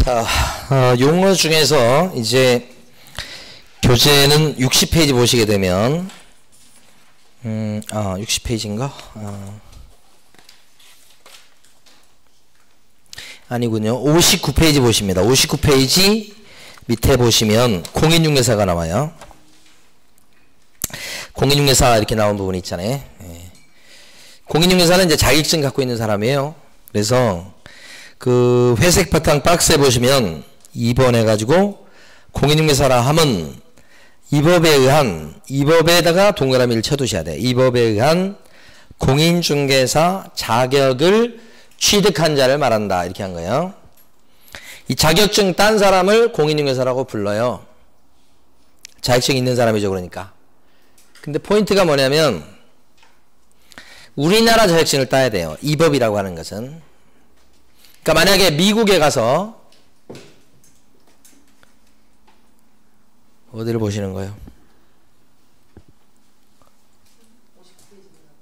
자, 용어 중에서 이제 교재는 60페이지 보시게 되면 60페이지인가? 아니군요. 59페이지 보십니다. 59페이지 밑에 보시면 공인중개사가 나와요. 공인중개사 이렇게 나온 부분이 있잖아요. 공인중개사는 이제 자격증 갖고 있는 사람이에요. 그래서 그 회색 바탕 박스에 보시면 2번 해가지고 공인중개사라 하면 이 법에다가 동그라미를 쳐두셔야 돼요. 이 법에 의한 공인중개사 자격을 취득한 자를 말한다. 이렇게 한 거예요. 이 자격증 딴 사람을 공인중개사라고 불러요. 자격증 있는 사람이죠. 그러니까. 근데 포인트가 뭐냐면 우리나라 자격증을 따야 돼요. 이 법이라고 하는 것은. 그러니까 만약에 미국에 가서 어디를 보시는 거예요?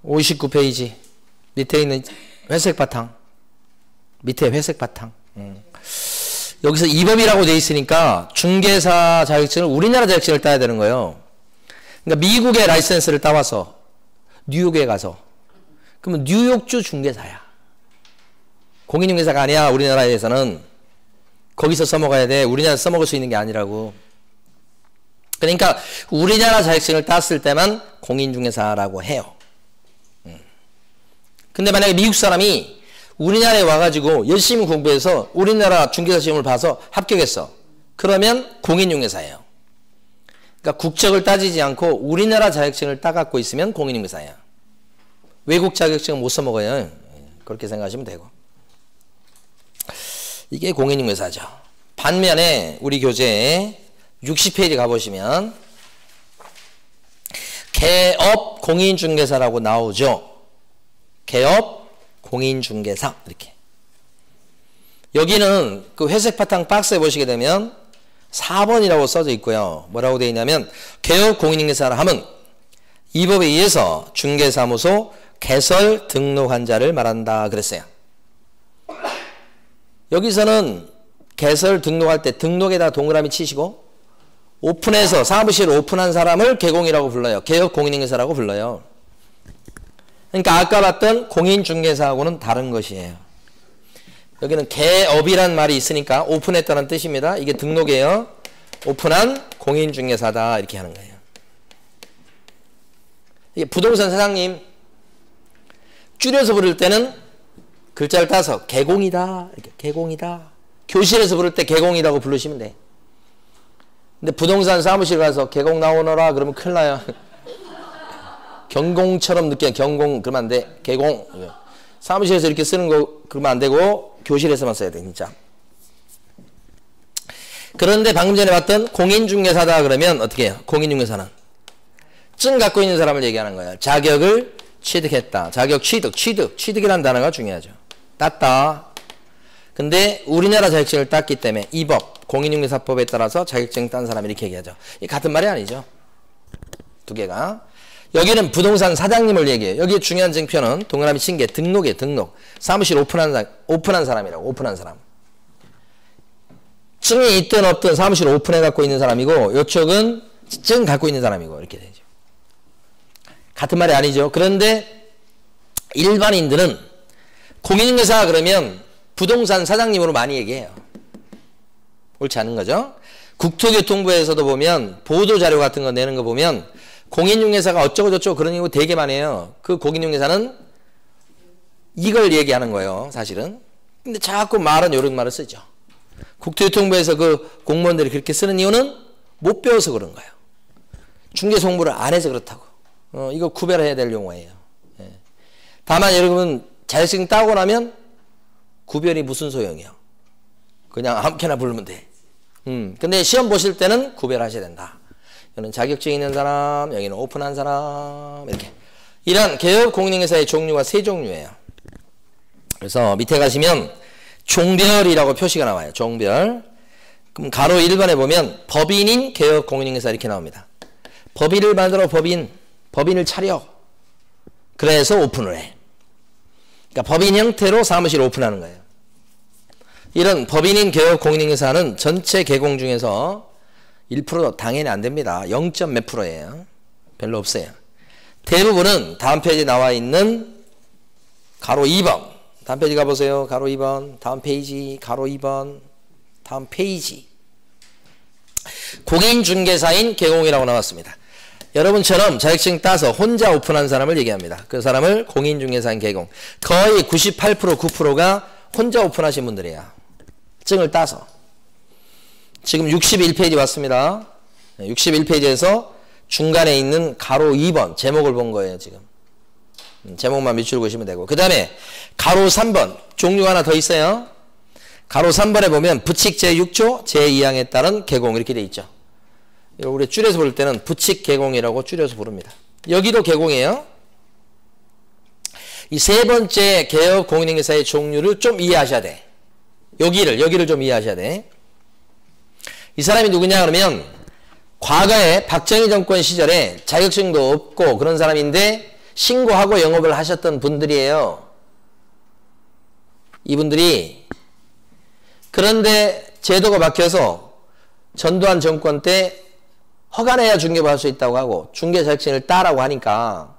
59페이지 밑에 있는 회색 바탕, 밑에 회색 바탕. 여기서 이 법이라고 돼 있으니까 중개사 자격증을 우리나라 자격증을 따야 되는 거예요. 그러니까 미국의 라이센스를 따와서 뉴욕에 가서 그러면 뉴욕주 중개사야. 공인중개사가 아니야. 우리나라에서는 거기서 써먹어야 돼. 우리나라에서 써먹을 수 있는 게 아니라고. 그러니까 우리나라 자격증을 땄을 때만 공인중개사라고 해요. 근데 만약에 미국 사람이 우리나라에 와가지고 열심히 공부해서 우리나라 중개사 시험을 봐서 합격했어. 그러면 공인중개사예요. 그러니까 국적을 따지지 않고 우리나라 자격증을 따갖고 있으면 공인중개사예요. 외국 자격증은 못 써먹어요. 그렇게 생각하시면 되고. 이게 공인중개사죠. 반면에 우리 교재에 60페이지 가보시면 개업 공인중개사라고 나오죠. 개업 공인중개사 이렇게. 여기는 그 회색 바탕 박스에 보시게 되면 4번이라고 써져 있고요. 뭐라고 되어 있냐면 개업 공인중개사라 하면 이 법에 의해서 중개사무소 개설 등록한 자를 말한다 그랬어요. 여기서는 개설 등록할 때 등록에다 동그라미 치시고 오픈해서 사무실 오픈한 사람을 개공이라고 불러요. 개업 공인중개사라고 불러요. 그러니까 아까 봤던 공인중개사하고는 다른 것이에요. 여기는 개업이란 말이 있으니까 오픈했다는 뜻입니다. 이게 등록이에요. 오픈한 공인중개사다 이렇게 하는 거예요. 이게 부동산 사장님 줄여서 부를 때는 글자를 따서 개공이다 이렇게 개공이다. 교실에서 부를 때 개공이라고 부르시면 돼. 근데 부동산 사무실 가서 개공 나오너라 그러면 큰일 나요. 경공처럼 느껴요. 경공 그러면 안 돼. 개공. 사무실에서 이렇게 쓰는 거 그러면 안 되고 교실에서만 써야 돼. 진짜. 그런데 방금 전에 봤던 공인중개사다 그러면 어떻게 해요? 공인중개사는 증 갖고 있는 사람을 얘기하는 거예요. 자격을 취득했다. 자격 취득이라는 단어가 중요하죠. 땄다. 근데 우리나라 자격증을 땄기 때문에 이 법, 공인중개사법에 따라서 자격증 딴 사람 이렇게 얘기하죠. 이 같은 말이 아니죠. 두 개가. 여기는 부동산 사장님을 얘기해요. 여기 중요한 증표는 동그라미 친 게 등록이에요. 등록. 사무실 오픈한 사람이라고. 오픈한 사람. 증이 있든 없든 사무실 오픈해 갖고 있는 사람이고 이쪽은 증 갖고 있는 사람이고 이렇게 되죠. 같은 말이 아니죠. 그런데 일반인들은 공인중개사 그러면 부동산 사장님으로 많이 얘기해요. 옳지 않은 거죠. 국토교통부에서도 보면 보도자료 같은 거 내는 거 보면 공인중개사가 어쩌고 저쩌고 그런 얘기 되게 많이 해요. 그 공인중개사는 이걸 얘기하는 거예요. 사실은. 근데 자꾸 말은 이런 말을 쓰죠. 국토교통부에서 그 공무원들이 그렇게 쓰는 이유는 못 배워서 그런 거예요. 중개사 공부를 안 해서 그렇다고. 이거 구별해야 될 용어예요. 예. 다만 여러분 자격증 따고 나면 구별이 무슨 소용이요? 그냥 아무렇게나 부르면 돼. 근데 시험 보실 때는 구별하셔야 된다. 여기는 자격증 있는 사람, 여기는 오픈한 사람 이렇게. 이런 개업 공인중개사의 종류가 세 종류예요. 그래서 밑에 가시면 종별이라고 표시가 나와요. 종별. 그럼 가로 1번에 보면 법인인 개업 공인중개사 이렇게 나옵니다. 법인을 만들어 법인을 차려. 그래서 오픈을 해. 그러니까 법인 형태로 사무실 오픈하는 거예요. 이런 법인인 개업 공인인계사는 전체 개공 중에서 1%도 당연히 안 됩니다. 0. 몇 %예요. 별로 없어요. 대부분은 다음 페이지에 나와 있는 가로 2번. 다음 페이지 가보세요. 가로 2번. 다음 페이지. 가로 2번. 다음 페이지. 공인중개사인 개공이라고 나왔습니다. 여러분처럼 자격증 따서 혼자 오픈한 사람을 얘기합니다. 그 사람을 공인중개사인 개공. 거의 98% 9%가 혼자 오픈하신 분들이에요. 증을 따서. 지금 61페이지 왔습니다. 61페이지에서 중간에 있는 가로 2번 제목을 본 거예요. 지금. 제목만 밑줄 그시면 되고. 그 다음에 가로 3번 종류가 하나 더 있어요. 가로 3번에 보면 부칙 제6조 제2항에 따른 개공 이렇게 돼 있죠. 우리 줄여서 부를 때는 부칙 개공이라고 줄여서 부릅니다. 여기도 개공이에요. 이 세 번째 개업 공인인계사의 종류를 좀 이해하셔야 돼. 여기를 좀 이해하셔야 돼. 이 사람이 누구냐 그러면 과거에 박정희 정권 시절에 자격증도 없고 그런 사람인데 신고하고 영업을 하셨던 분들이에요. 이분들이 그런데 제도가 바뀌어서 전두환 정권 때 허가내야 중개업을 할 수 있다고 하고 중개 자격증을 따라고 하니까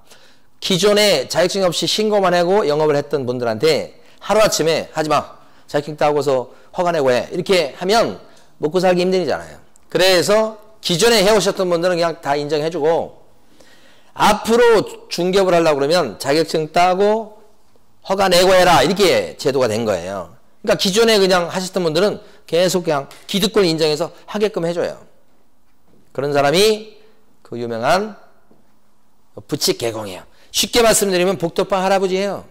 기존에 자격증 없이 신고만 하고 영업을 했던 분들한테 하루아침에 하지마 자격증 따고서 허가내고 해 이렇게 하면 먹고 살기 힘들잖아요. 그래서 기존에 해오셨던 분들은 그냥 다 인정해주고 앞으로 중개업을 하려고 그러면 자격증 따고 허가내고 해라 이렇게 제도가 된 거예요. 그러니까 기존에 그냥 하셨던 분들은 계속 그냥 기득권 인정해서 하게끔 해줘요. 그런 사람이 그 유명한 부칙 개공이에요. 쉽게 말씀드리면 복덕방 할아버지예요.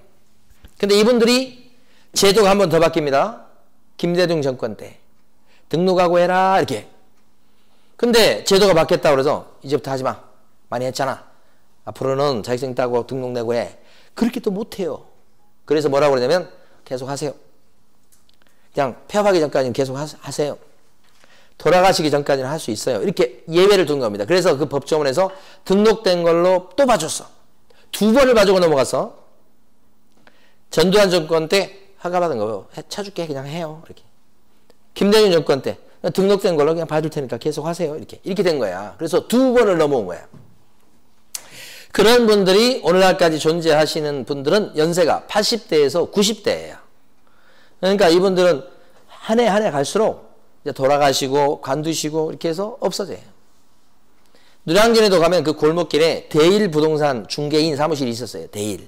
근데 이분들이 제도가 한 번 더 바뀝니다. 김대중 정권 때 등록하고 해라 이렇게. 근데 제도가 바뀌었다고 그래서 이제부터 하지마 많이 했잖아 앞으로는 자격증 따고 등록 내고 해. 그렇게 또 못해요. 그래서 뭐라고 그러냐면 계속 하세요. 그냥 폐업하기 전까지는 계속 하세요. 돌아가시기 전까지는 할 수 있어요. 이렇게 예외를 둔 겁니다. 그래서 그 법조문에서 등록된 걸로 또 봐줬어. 2번을 봐주고 넘어가서 전두환 정권 때 허가받은 거 쳐줄게 그냥 해요. 이렇게. 김대중 정권 때 등록된 걸로 그냥 봐줄 테니까 계속 하세요. 이렇게 된 거야. 그래서 2번을 넘어온 거야. 그런 분들이 오늘날까지 존재하시는 분들은 연세가 80대에서 90대예요. 그러니까 이분들은 한 해 한 해 갈수록 이제 돌아가시고 관두시고 이렇게 해서 없어져요. 노량진에도 가면 그 골목길에 대일 부동산 중개인 사무실이 있었어요. 대일.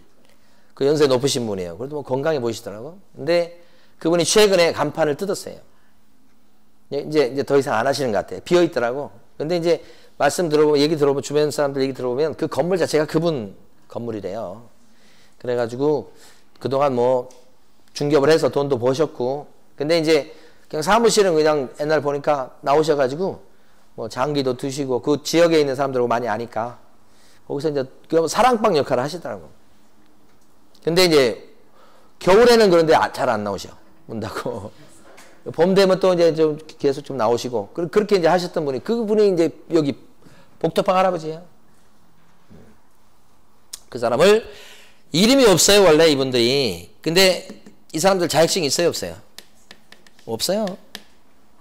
그 연세 높으신 분이에요. 그래도 뭐 건강해 보이시더라고. 근데 그분이 최근에 간판을 뜯었어요. 이제 더 이상 안 하시는 것 같아요. 비어 있더라고. 근데 이제 말씀 들어보면 얘기 들어보면 주변 사람들 얘기 들어보면 그 건물 자체가 그분 건물이래요. 그래가지고 그동안 뭐 중개업을 해서 돈도 버셨고 근데 이제 그냥 사무실은 그냥 옛날 보니까 나오셔가지고 뭐 장기도 드시고 그 지역에 있는 사람들하고 많이 아니까 거기서 이제 사랑방 역할을 하시더라고. 근데 이제 겨울에는 그런데 잘 안 나오셔. 문 닫고. 봄 되면 또 이제 좀 계속 좀 나오시고 그렇게 이제 하셨던 분이 그분이 이제 여기 복덕방 할아버지예요. 그 사람을 이름이 없어요 원래 이분들이. 근데 이 사람들 자격증이 있어요 없어요? 없어요.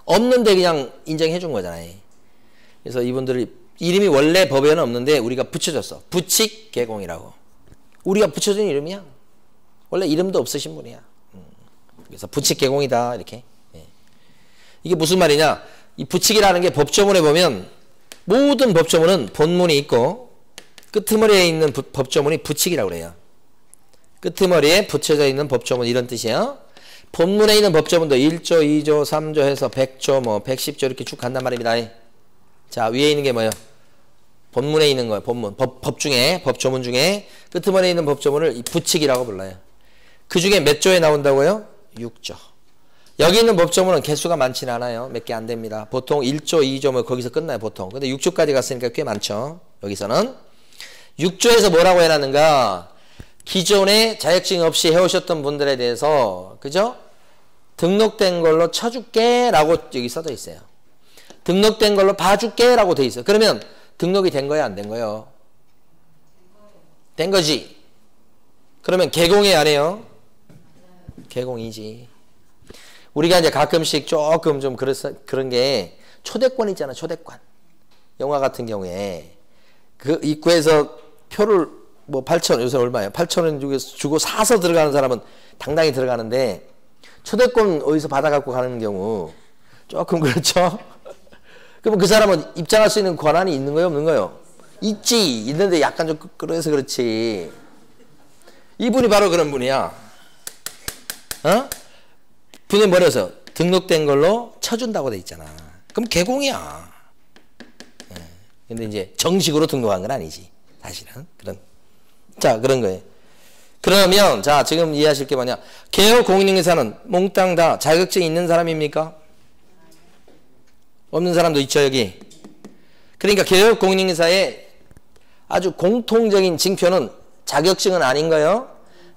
없는데 그냥 인정해 준 거잖아요. 그래서 이분들이 이름이 원래 법에는 없는데 우리가 붙여줬어. 부칙 개공이라고. 우리가 붙여준 이름이야. 원래 이름도 없으신 분이야. 그래서 부칙 개공이다 이렇게. 이게 무슨 말이냐? 이 부칙이라는 게 법조문에 보면 모든 법조문은 본문이 있고 끄트머리에 있는 법조문이 부칙이라고 그래요. 끄트머리에 붙여져 있는 법조문 이런 뜻이에요. 본문에 있는 법조문도 1조, 2조, 3조 해서 100조, 뭐 110조 이렇게 쭉 간단 말입니다. 자, 위에 있는 게 뭐예요? 본문에 있는 거예요. 본문. 법 중에, 법조문 중에 끄트머리에 있는 법조문을 부칙이라고 불러요. 그 중에 몇 조에 나온다고요? 6조. 여기 있는 법조문은 개수가 많지는 않아요. 몇 개 안 됩니다. 보통 1조, 2조 뭐 거기서 끝나요. 보통. 근데 6조까지 갔으니까 꽤 많죠. 여기서는. 6조에서 뭐라고 해놨는가? 기존에 자격증 없이 해오셨던 분들에 대해서 그죠? 등록된 걸로 쳐줄게 라고 여기 써져 있어요. 등록된 걸로 봐줄게 라고 돼 있어요. 그러면 등록이 된 거야 안 된 거예요? 된 거지. 그러면 개공이 안 해요? 개공이지. 우리가 이제 가끔씩 조금 좀 그런 게 초대권 있잖아, 초대권. 영화 같은 경우에 그 입구에서 표를 뭐 8,000원, 요새 얼마예요? 8,000원 주고 사서 들어가는 사람은 당당히 들어가는데 초대권 어디서 받아갖고 가는 경우 조금 그렇죠? 그럼 그 사람은 입장할 수 있는 권한이 있는 거예요, 없는 거예요? 있지. 있는데 약간 좀 끄끄러져서 그렇지. 이분이 바로 그런 분이야. 어? 분이 뭐래서 등록된 걸로 쳐준다고 돼 있잖아. 그럼 개공이야. 근데 이제 정식으로 등록한 건 아니지. 사실은. 그런 거예요. 그러면, 자, 지금 이해하실 게 뭐냐. 개업 공인중개사는 몽땅 다 자격증이 있는 사람입니까? 없는 사람도 있죠, 여기. 그러니까 개업 공인중개사의 아주 공통적인 징표는 자격증은 아닌 거예요.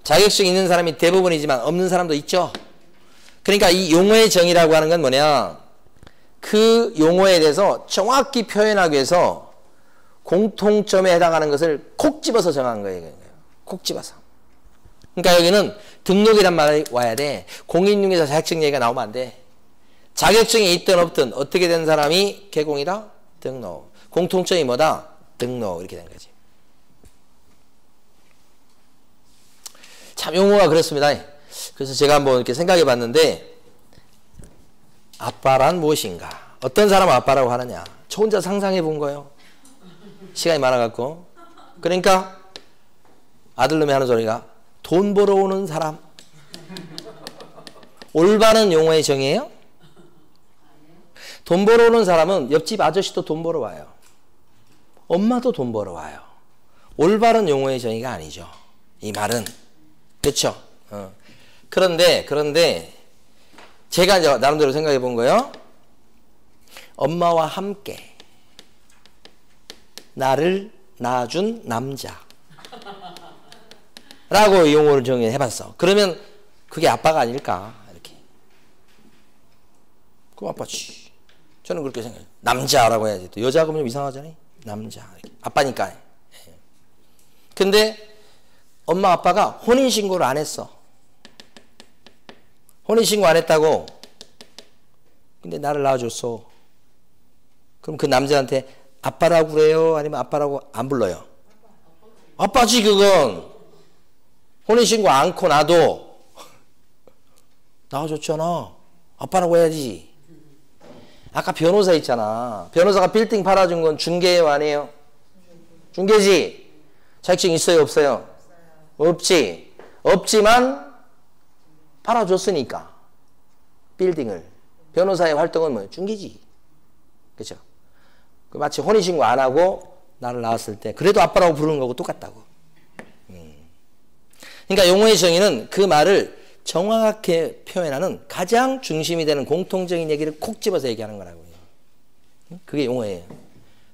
자격증 있는 사람이 대부분이지만 없는 사람도 있죠. 그러니까 이 용어의 정의라고 하는 건 뭐냐. 그 용어에 대해서 정확히 표현하기 위해서 공통점에 해당하는 것을 콕 집어서 정한 거예요. 콕 집어서. 그러니까 여기는 등록이란 말이 와야 돼. 공인중개사 자격증 얘기가 나오면 안 돼. 자격증이 있든 없든 어떻게 된 사람이 개공이다? 등록. 공통점이 뭐다? 등록. 이렇게 된 거지. 참 용어가 그렇습니다. 그래서 제가 한번 이렇게 생각해 봤는데 아빠란 무엇인가? 어떤 사람을 아빠라고 하느냐? 저 혼자 상상해 본 거예요. 시간이 많아갖고. 그러니까 아들놈이 하는 소리가 돈 벌어오는 사람. 올바른 용어의 정의예요? 돈 벌어오는 사람은 옆집 아저씨도 돈 벌어와요. 엄마도 돈 벌어와요. 올바른 용어의 정의가 아니죠. 이 말은. 그렇죠? 그런데 제가 이제 나름대로 생각해 본 거예요. 엄마와 함께 나를 낳아준 남자 라고 용어를 정의해 봤어. 그러면 그게 아빠가 아닐까 이렇게. 그럼 아빠지. 저는 그렇게 생각해요. 남자라고 해야지. 또 여자 그러면 좀 이상하잖아요. 남자. 이렇게. 아빠니까. 근데 엄마 아빠가 혼인신고를 안 했어. 혼인신고 안 했다고. 근데 나를 낳아줬어. 그럼 그 남자한테 아빠라고 그래요? 아니면 아빠라고 안 불러요? 아빠지 그건. 혼인신고 않고 나도 낳아줬잖아. 아빠라고 해야지. 아까 변호사 있잖아. 변호사가 빌딩 팔아준 건 중개예요 아니에요? 중개지. 자격증 있어요 없어요? 없지. 없지만 팔아줬으니까 빌딩을. 변호사의 활동은 뭐예요? 중개지. 그렇죠? 마치 혼인신고 안 하고 나를 낳았을 때 그래도 아빠라고 부르는 거고 똑같다고. 그러니까 용어의 정의는 그 말을 정확하게 표현하는 가장 중심이 되는 공통적인 얘기를 콕 집어서 얘기하는 거라고요. 그게 용어예요.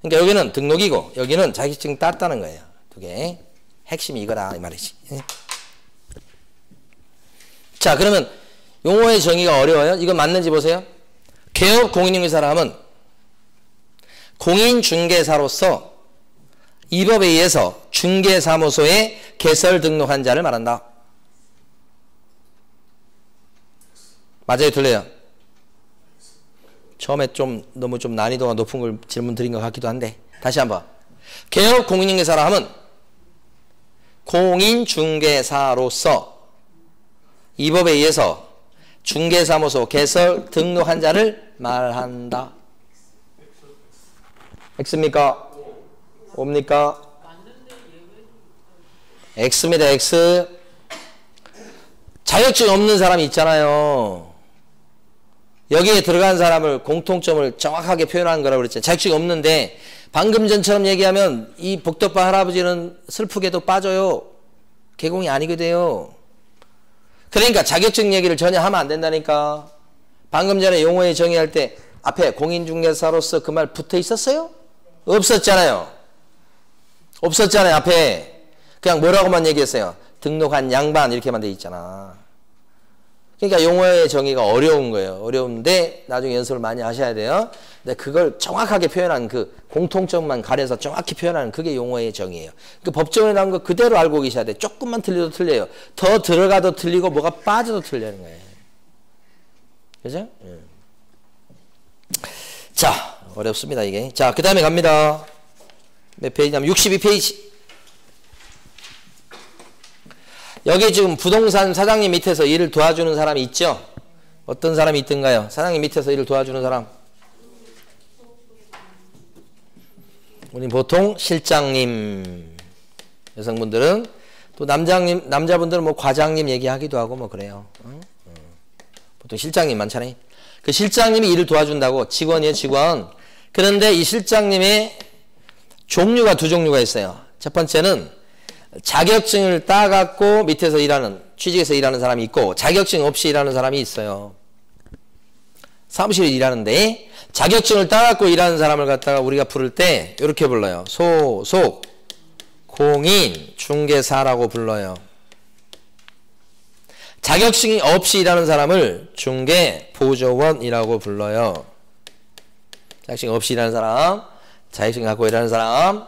그러니까 여기는 등록이고 여기는 자격증 땄다는 거예요. 두 개. 핵심이 이거다 이 말이지. 자, 그러면 용어의 정의가 어려워요? 이거 맞는지 보세요. 개업 공인중개사라면 공인중개사로서 이 법에 의해서 중개사무소에 개설 등록한 자를 말한다. 맞아요? 틀려요? 처음에 너무 난이도가 높은 걸 질문 드린 것 같기도 한데 다시 한번. 개업 공인중개사라 하면 공인중개사로서 이 법에 의해서 중개사무소 개설 등록한 자를 말한다. X입니까? 옵니까? X입니다. X. 자격증이 없는 사람이 있잖아요. 여기에 들어간 사람을 공통점을 정확하게 표현하는 거라고 그랬잖아요. 자격증이 없는데 방금 전처럼 얘기하면 이 복덕방 할아버지는 슬프게도 빠져요. 개공이 아니게 돼요. 그러니까 자격증 얘기를 전혀 하면 안 된다니까. 방금 전에 용어의 정의할 때 앞에 공인중개사로서 그 말 붙어 있었어요? 없었잖아요. 없었잖아요. 앞에 그냥 뭐라고만 얘기했어요. 등록한 양반 이렇게만 돼 있잖아. 그러니까 용어의 정의가 어려운 거예요. 어려운데 나중에 연습을 많이 하셔야 돼요. 근데 그걸 정확하게 표현한 그 공통점만 가려서 정확히 표현하는 그게 용어의 정의예요. 그 법정에 나온 거 그대로 알고 계셔야 돼. 조금만 틀려도 틀려요. 더 들어가도 틀리고 뭐가 빠져도 틀리는 거예요. 그죠? 자, 어렵습니다, 이게. 자, 그 다음에 갑니다. 몇 페이지냐면 62페이지. 여기 지금 부동산 사장님 밑에서 일을 도와주는 사람이 있죠? 어떤 사람이 있던가요? 사장님 밑에서 일을 도와주는 사람. 우리 보통 실장님, 여성분들은 또 남자분들은 뭐 과장님 얘기하기도 하고 뭐 그래요. 보통 실장님 많잖아요. 그 실장님이 일을 도와준다고. 직원이에요, 직원. 그런데 이 실장님의 종류가 두 종류가 있어요. 첫 번째는 자격증을 따갖고 밑에서 일하는, 취직해서 일하는 사람이 있고, 자격증 없이 일하는 사람이 있어요. 사무실에 일하는데 자격증을 따갖고 일하는 사람을 갖다가 우리가 부를 때 이렇게 불러요. 소속 공인 중개사라고 불러요. 자격증이 없이 일하는 사람을 중개 보조원이라고 불러요. 자격증 없이 일하는 사람, 자격증 갖고 일하는 사람,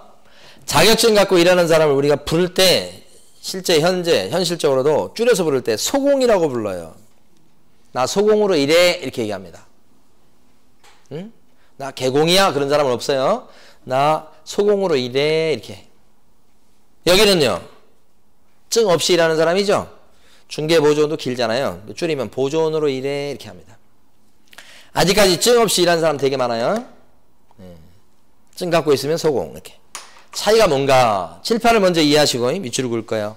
자격증 갖고 일하는 사람을 우리가 부를 때 실제 현실적으로도 줄여서 부를 때 소공이라고 불러요. 나 소공으로 일해 이렇게 얘기합니다. 응? 나 개공이야 그런 사람은 없어요. 나 소공으로 일해 이렇게. 여기는요, 증 없이 일하는 사람이죠. 중개보조원도 길잖아요. 줄이면 보조원으로 일해 이렇게 합니다. 아직까지 증 없이 일하는 사람 되게 많아요. 증 갖고 있으면 소공 이렇게. 차이가 뭔가 칠판을 먼저 이해하시고 밑줄을 그을 거예요.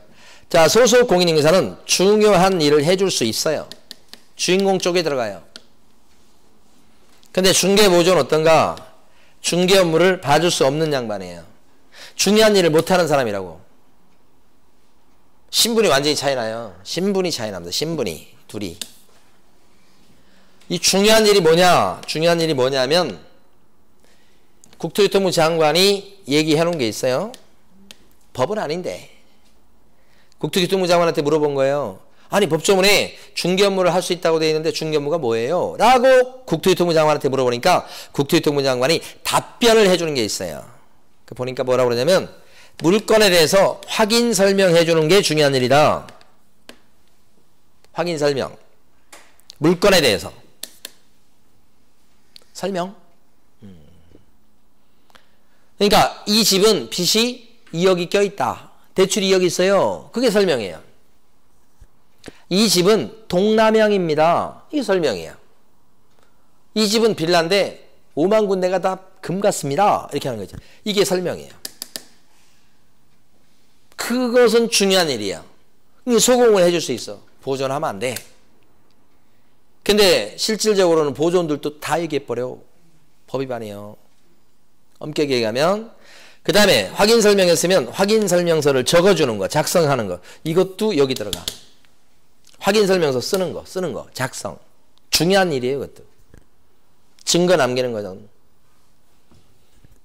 자, 소속 공인인계사는 중요한 일을 해줄 수 있어요. 주인공 쪽에 들어가요. 근데 중개보조는 어떤가? 중개 업무를 봐줄 수 없는 양반이에요. 중요한 일을 못하는 사람이라고. 신분이 완전히 차이나요. 신분이 차이납니다. 신분이 둘이. 이 중요한 일이 뭐냐? 중요한 일이 뭐냐면 국토교통부 장관이 얘기해 놓은 게 있어요. 법은 아닌데 국토교통부 장관한테 물어본 거예요. 아니 법조문에 중개 업무를 할 수 있다고 되어 있는데 중개 업무가 뭐예요? 라고 국토교통부 장관한테 물어보니까 국토교통부 장관이 답변을 해주는 게 있어요. 보니까 뭐라고 그러냐면 물건에 대해서 확인 설명해 주는 게 중요한 일이다. 확인 설명. 물건에 대해서 설명. 그러니까 이 집은 빚이 2억이 껴있다. 대출이 2억 있어요. 그게 설명이에요. 이 집은 동남향입니다. 이게 설명이에요. 이 집은 빌라인데 5만 군데가 다 금 같습니다. 이렇게 하는 거죠. 이게 설명이에요. 그것은 중요한 일이야. 소공을 해줄 수 있어. 보존하면 안 돼. 근데 실질적으로는 보존들도 다 얘기해버려. 법 위반이에요. 엄격히 얘기하면. 그 다음에 확인설명했으면 확인설명서를 적어주는 거, 작성하는 거. 이것도 여기 들어가. 확인설명서 쓰는 거, 작성. 중요한 일이에요, 그것도. 증거 남기는 거죠.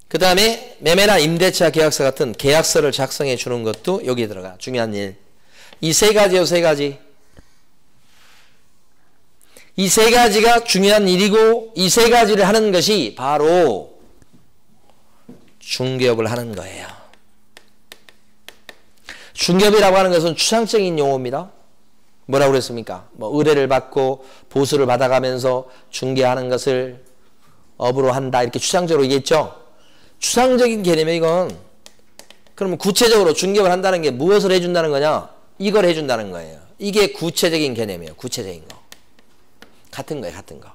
그 다음에 매매나 임대차 계약서 같은 계약서를 작성해 주는 것도 여기에 들어가. 중요한 일. 이 세 가지요, 세 가지. 이 세 가지가 중요한 일이고 이 세 가지를 하는 것이 바로 중개업을 하는 거예요. 중개업이라고 하는 것은 추상적인 용어입니다. 뭐라고 그랬습니까? 뭐 의뢰를 받고 보수를 받아가면서 중개하는 것을 업으로 한다 이렇게 추상적으로 얘기했죠. 추상적인 개념이에요, 이건. 그러면 구체적으로 중개업을 한다는 게 무엇을 해준다는 거냐? 이걸 해준다는 거예요. 이게 구체적인 개념이에요. 구체적인 거. 같은 거예요, 같은 거.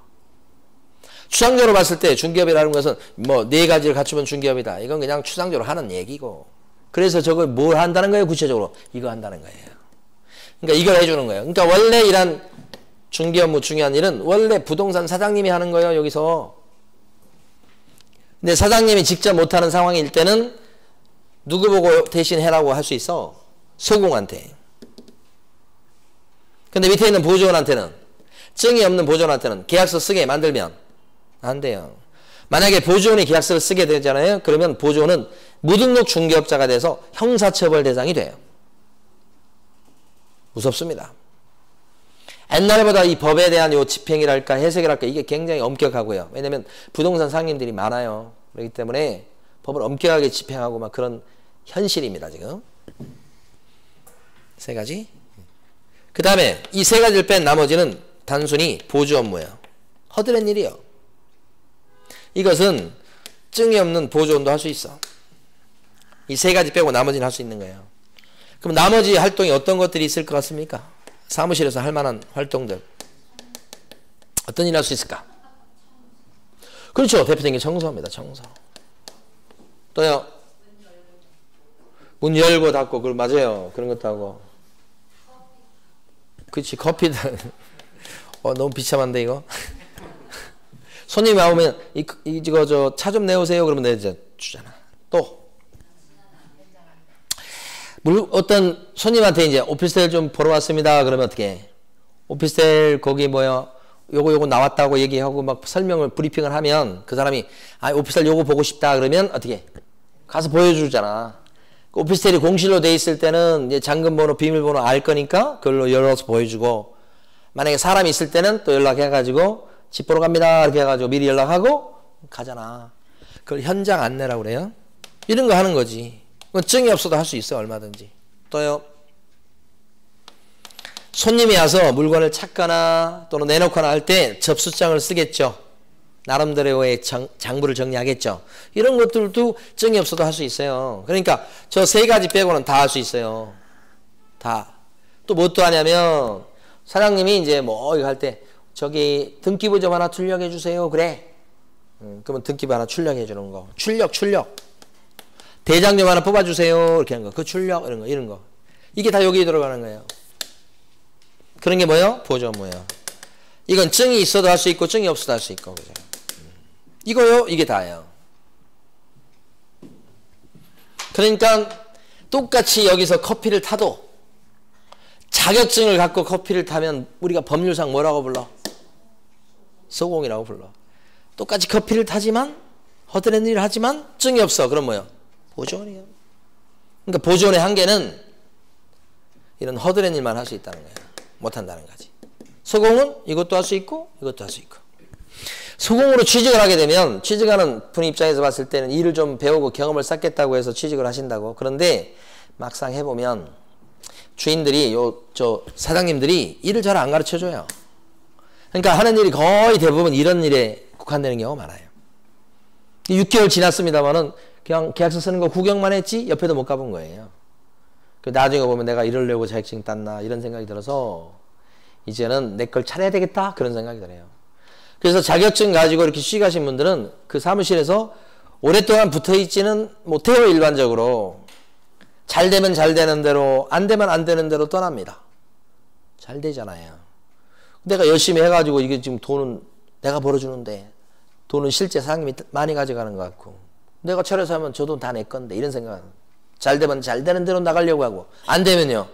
추상적으로 봤을 때 중개업이라는 것은 뭐 네 가지를 갖추면 중개업이다. 이건 그냥 추상적으로 하는 얘기고. 그래서 저걸 뭘 한다는 거예요, 구체적으로? 이거 한다는 거예요. 그러니까 이걸 해주는 거예요. 그러니까 원래 이런 중개업무 중요한 일은 원래 부동산 사장님이 하는 거예요, 여기서. 근데 사장님이 직접 못하는 상황일 때는 누구 보고 대신 해라고 할 수 있어? 소공한테. 근데 밑에 있는 보조원한테는, 증이 없는 보조원한테는 계약서 쓰게 만들면 안 돼요. 만약에 보조원이 계약서를 쓰게 되잖아요. 그러면 보조원은 무등록 중개업자가 돼서 형사처벌 대상이 돼요. 무섭습니다. 옛날보다 이 법에 대한 요 집행이랄까 해석이랄까 이게 굉장히 엄격하고요. 왜냐면 부동산 상인들이 많아요. 그렇기 때문에 법을 엄격하게 집행하고 막 그런 현실입니다, 지금. 세 가지. 그 다음에 이 세 가지를 뺀 나머지는 단순히 보조 업무예요. 허드렛 일이요. 이것은 증이 없는 보조원도 할 수 있어. 이 세 가지 빼고 나머지는 할 수 있는 거예요. 그럼 나머지 활동이 어떤 것들이 있을 것 같습니까? 사무실에서 할 만한 활동들. 어떤 일 할 수 있을까? 그렇죠. 대표적인 게 청소입니다. 청소. 또요. 문 열고 닫고. 그걸 맞아요. 그런 것도 하고. 그렇지. 커피도. 너무 비참한데 이거. 손님이 와오면 이거 저 차 좀 내오세요. 그러면 내가 이제 주잖아. 또 어떤 손님한테 이제 오피스텔 좀 보러 왔습니다. 그러면 어떻게 해? 오피스텔 거기 뭐야 요거 나왔다고 얘기하고 막 설명을 브리핑을 하면 그 사람이 오피스텔 요거 보고 싶다 그러면 어떻게 해? 가서 보여주잖아. 그 오피스텔이 공실로 돼 있을 때는 이제 잠금번호 비밀번호 알 거니까 그걸로 열어서 보여주고, 만약에 사람이 있을 때는 또 연락해가지고 집 보러 갑니다 이렇게 해가지고 미리 연락하고 가잖아. 그걸 현장 안내라고 그래요. 이런 거 하는 거지. 증이 없어도 할 수 있어. 얼마든지. 또요. 손님이 와서 물건을 찾거나 또는 내놓거나 할 때 접수장을 쓰겠죠. 나름대로의 장부를 정리하겠죠. 이런 것들도 증이 없어도 할 수 있어요. 그러니까 저 세 가지 빼고는 다 할 수 있어요. 다. 또 뭐 또 하냐면 사장님이 이제 뭐 이거 할 때 저기 등기부 좀 하나 출력해 주세요. 그래. 그러면 등기부 하나 출력해 주는 거. 출력. 대장 좀 하나 뽑아주세요. 이렇게 하는 거. 그 출력, 이런 거. 이게 다 여기에 들어가는 거예요. 그런 게 뭐예요? 보조 업무예요. 이건 증이 있어도 할 수 있고, 증이 없어도 할 수 있고, 그죠? 이거요, 이게 다예요. 그러니까, 똑같이 여기서 커피를 타도, 자격증을 갖고 커피를 타면, 우리가 법률상 뭐라고 불러? 소공이라고 불러. 똑같이 커피를 타지만, 허드렛 일을 하지만, 증이 없어. 그럼 뭐예요? 보조원이에요. 그러니까 보조원의 한계는 이런 허드렛 일만 할 수 있다는 거예요. 못한다는 거지. 소공은 이것도 할 수 있고 이것도 할 수 있고. 소공으로 취직을 하게 되면 취직하는 분 입장에서 봤을 때는 일을 좀 배우고 경험을 쌓겠다고 해서 취직을 하신다고. 그런데 막상 해보면 주인들이 저 사장님들이 일을 잘 안 가르쳐줘요. 그러니까 하는 일이 거의 대부분 이런 일에 국한되는 경우가 많아요. 6개월 지났습니다만은 그냥 계약서 쓰는 거 구경만 했지 옆에도 못 가본 거예요. 나중에 보면 내가 이러려고 자격증 땄나 이런 생각이 들어서 이제는 내 걸 차려야 되겠다 그런 생각이 들어요. 그래서 자격증 가지고 이렇게 취직하신 분들은 그 사무실에서 오랫동안 붙어있지는 못해요. 일반적으로 잘 되면 잘 되는 대로 안 되면 안 되는 대로 떠납니다. 잘 되잖아요. 내가 열심히 해가지고 이게 지금 돈은 내가 벌어주는데 돈은 실제 사장님이 많이 가져가는 것 같고 내가 차려서 하면 저 돈 다 내 건데 이런 생각. 잘 되면 잘 되는 대로 나가려고 하고 안 되면요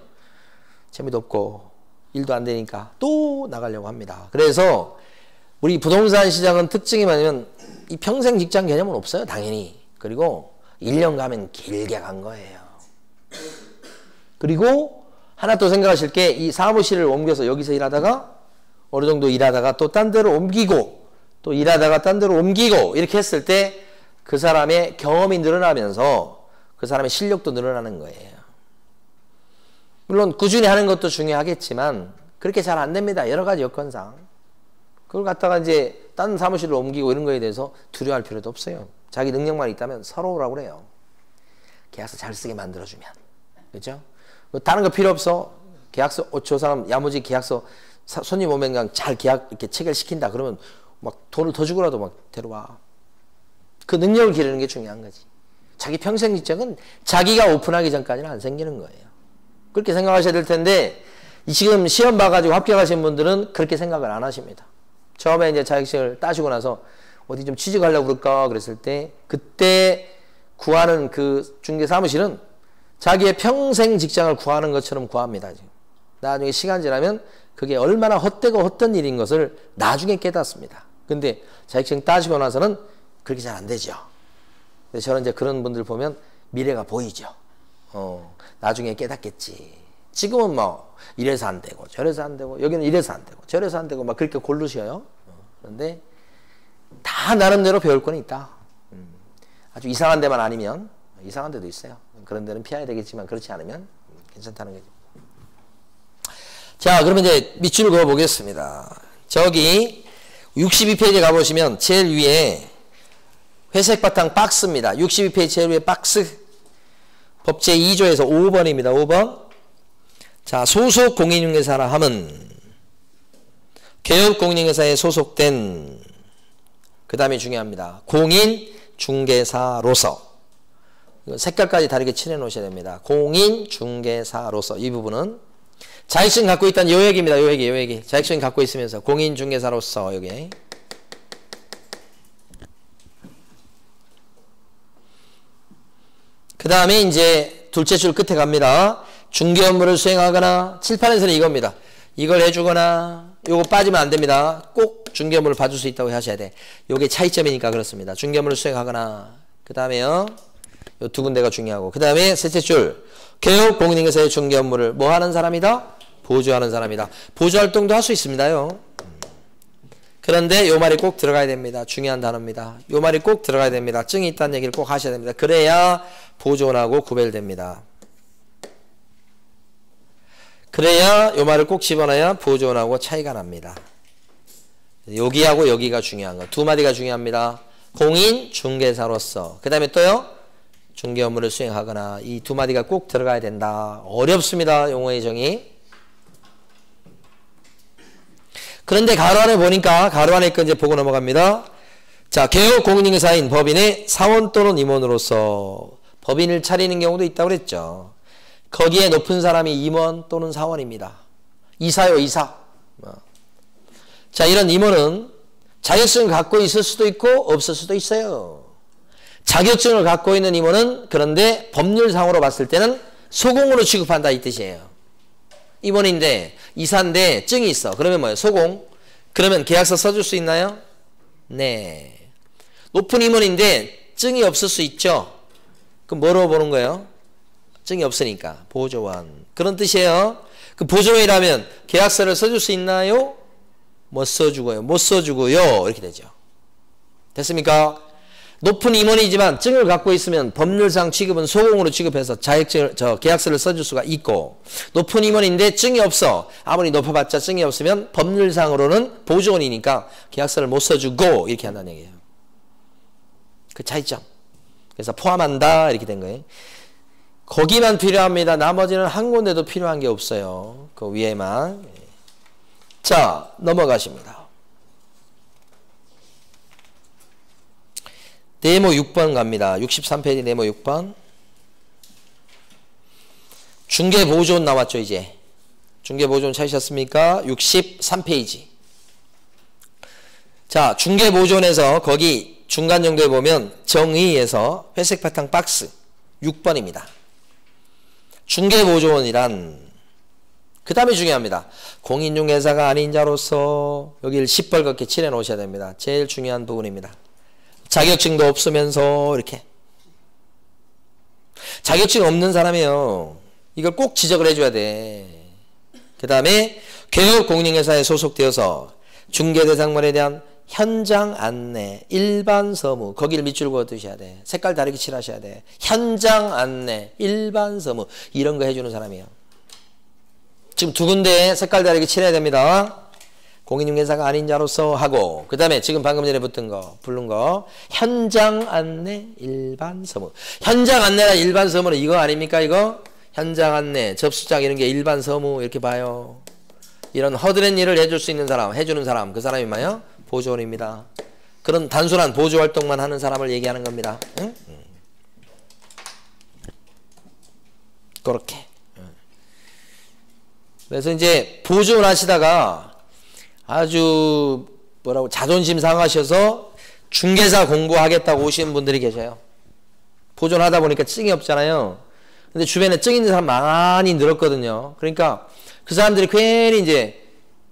재미도 없고 일도 안 되니까 또 나가려고 합니다. 그래서 우리 부동산 시장은 특징이 뭐냐면 이 평생 직장 개념은 없어요. 당연히. 그리고 1년 가면 길게 간 거예요. 그리고 하나 또 생각하실 게 이 사무실을 옮겨서 여기서 일하다가 어느 정도 일하다가 또 딴 데로 옮기고 또 일하다가 딴 데로 옮기고 이렇게 했을 때 그 사람의 경험이 늘어나면서 그 사람의 실력도 늘어나는 거예요. 물론 꾸준히 하는 것도 중요하겠지만 그렇게 잘 안 됩니다. 여러 가지 여건상. 그걸 갖다가 이제 딴 사무실로 옮기고 이런 거에 대해서 두려워할 필요도 없어요. 자기 능력만 있다면 서러우라고 그래요. 계약서 잘 쓰게 만들어주면. 그렇죠? 다른 거 필요 없어. 계약서 저 사람 야무지 계약서 손님 오면 그냥 잘 계약 이렇게 체결시킨다. 그러면 막 돈을 더 주고라도 막 데려와. 그 능력을 기르는 게 중요한 거지. 자기 평생 직장은 자기가 오픈하기 전까지는 안 생기는 거예요. 그렇게 생각하셔야 될 텐데 지금 시험 봐가지고 합격하신 분들은 그렇게 생각을 안 하십니다. 처음에 이제 자격증을 따시고 나서 어디 좀 취직하려고 그럴까 그랬을 때 그때 구하는 그 중개 사무실은 자기의 평생 직장을 구하는 것처럼 구합니다. 지금. 나중에 시간 지나면 그게 얼마나 헛되고 헛된 일인 것을 나중에 깨닫습니다. 근데 자격증 따시고 나서는 그렇게 잘 안 되죠. 근데 저는 이제 그런 분들 보면 미래가 보이죠. 나중에 깨닫겠지. 지금은 뭐 이래서 안 되고 저래서 안 되고 여기는 이래서 안 되고 저래서 안 되고 막 그렇게 고르셔요. 그런데 다 나름대로 배울 건 있다. 아주 이상한 데만 아니면 이상한 데도 있어요. 그런 데는 피해야 되겠지만 그렇지 않으면 괜찮다는 거죠. 자, 그러면 이제 밑줄을 그어 보겠습니다. 저기 62페이지 가보시면 제일 위에 회색 바탕 박스입니다. 62페이지 제일 위에 박스. 법제 2조에서 5번입니다. 5번. 자, 소속 공인중개사라 함은 개업 공인중개사에 소속된, 그 다음에 중요합니다. 공인중개사로서. 색깔까지 다르게 칠해 놓으셔야 됩니다. 공인중개사로서. 이 부분은 자격증 갖고 있다는 요 얘기입니다. 요 얘기. 자격증 갖고 있으면서 공인중개사로서 여기. 그 다음에 이제 둘째 줄 끝에 갑니다. 중개 업무를 수행하거나, 칠판에서는 이겁니다. 이걸 해주거나, 요거 빠지면 안 됩니다. 꼭 중개 업무를 봐줄 수 있다고 하셔야 돼. 요게 차이점이니까 그렇습니다. 중개 업무를 수행하거나, 그 다음에요, 요 두 군데가 중요하고, 그 다음에 셋째 줄, 개업 공인중개사의 중개 업무를 뭐 하는 사람이다? 보조하는 사람이다. 보조 활동도 할 수 있습니다요. 그런데 요 말이 꼭 들어가야 됩니다. 중요한 단어입니다. 요 말이 꼭 들어가야 됩니다. 증이 있다는 얘기를 꼭 하셔야 됩니다. 그래야 보조원하고 구별됩니다. 그래야 요 말을 꼭 집어넣어야 보조원하고 차이가 납니다. 여기하고 여기가 중요한 거. 두 마디가 중요합니다. 공인 중개사로서. 그 다음에 또요. 중개 업무를 수행하거나. 이 두 마디가 꼭 들어가야 된다. 어렵습니다. 용어의 정의. 그런데 가로 안에 보니까 가로 안에 거 이제 보고 넘어갑니다. 자, 개업 공인중개사인 법인의 사원 또는 임원으로서 법인을 차리는 경우도 있다고 그랬죠. 거기에 높은 사람이 임원 또는 사원입니다. 이사요, 이사. 자, 이런 임원은 자격증을 갖고 있을 수도 있고 없을 수도 있어요. 자격증을 갖고 있는 임원은 그런데 법률상으로 봤을 때는 소공으로 취급한다 이 뜻이에요. 임원인데 이사인데 증이 있어. 그러면 뭐예요? 소공. 그러면 계약서 써줄 수 있나요? 네. 높은 임원인데 증이 없을 수 있죠. 그럼 뭐로 보는 거예요? 증이 없으니까 보조원. 그런 뜻이에요. 그 보조원이라면 계약서를 써줄 수 있나요? 못 써주고요. 못 써주고요. 이렇게 되죠. 됐습니까? 높은 임원이지만 증을 갖고 있으면 법률상 취급은 소공으로 취급해서 자격증을, 계약서를 써줄 수가 있고, 높은 임원인데 증이 없어. 아무리 높아봤자 증이 없으면 법률상으로는 보조원이니까 계약서를 못 써주고 이렇게 한다는 얘기예요. 그 차이점. 그래서 포함한다 이렇게 된 거예요. 거기만 필요합니다. 나머지는 한 군데도 필요한 게 없어요. 그 위에만. 자, 넘어가십니다. 네모 6번 갑니다. 63페이지 네모 6번. 중개보조원 나왔죠, 이제. 중개보조원 찾으셨습니까? 63페이지. 자, 중개보조원에서 거기 중간 정도에 보면 정의에서 회색 바탕 박스 6번입니다. 중개보조원이란, 그 다음에 중요합니다. 공인중개사가 아닌 자로서 여기를 시뻘겋게 칠해 놓으셔야 됩니다. 제일 중요한 부분입니다. 자격증도 없으면서 이렇게. 자격증 없는 사람이에요. 이걸 꼭 지적을 해줘야 돼. 그 다음에 개업 공인중개사에 소속되어서 중개대상물에 대한 현장 안내, 일반 서무, 거기를 밑줄 그어 두셔야 돼. 색깔 다르게 칠하셔야 돼. 현장 안내, 일반 서무, 이런 거 해주는 사람이에요. 지금 두 군데에 색깔 다르게 칠해야 됩니다. 공인중개사가 아닌 자로서 하고, 그 다음에 지금 방금 전에 붙은 거, 부른 거, 현장 안내, 일반 서무. 현장 안내나 일반 서무는 이거 아닙니까, 이거? 현장 안내, 접수장 이런 게 일반 서무 이렇게 봐요. 이런 허드렛 일을 해줄 수 있는 사람, 해주는 사람, 그 사람이 뭐예요? 보조원입니다. 그런 단순한 보조 활동만 하는 사람을 얘기하는 겁니다. 응? 그렇게. 그래서 이제 보조원 하시다가 아주 뭐라고 자존심 상하셔서 중개사 공부하겠다고 오시는 분들이 계셔요. 보조원 하다 보니까 증이 없잖아요. 근데 주변에 증 있는 사람 많이 늘었거든요. 그러니까 그 사람들이 괜히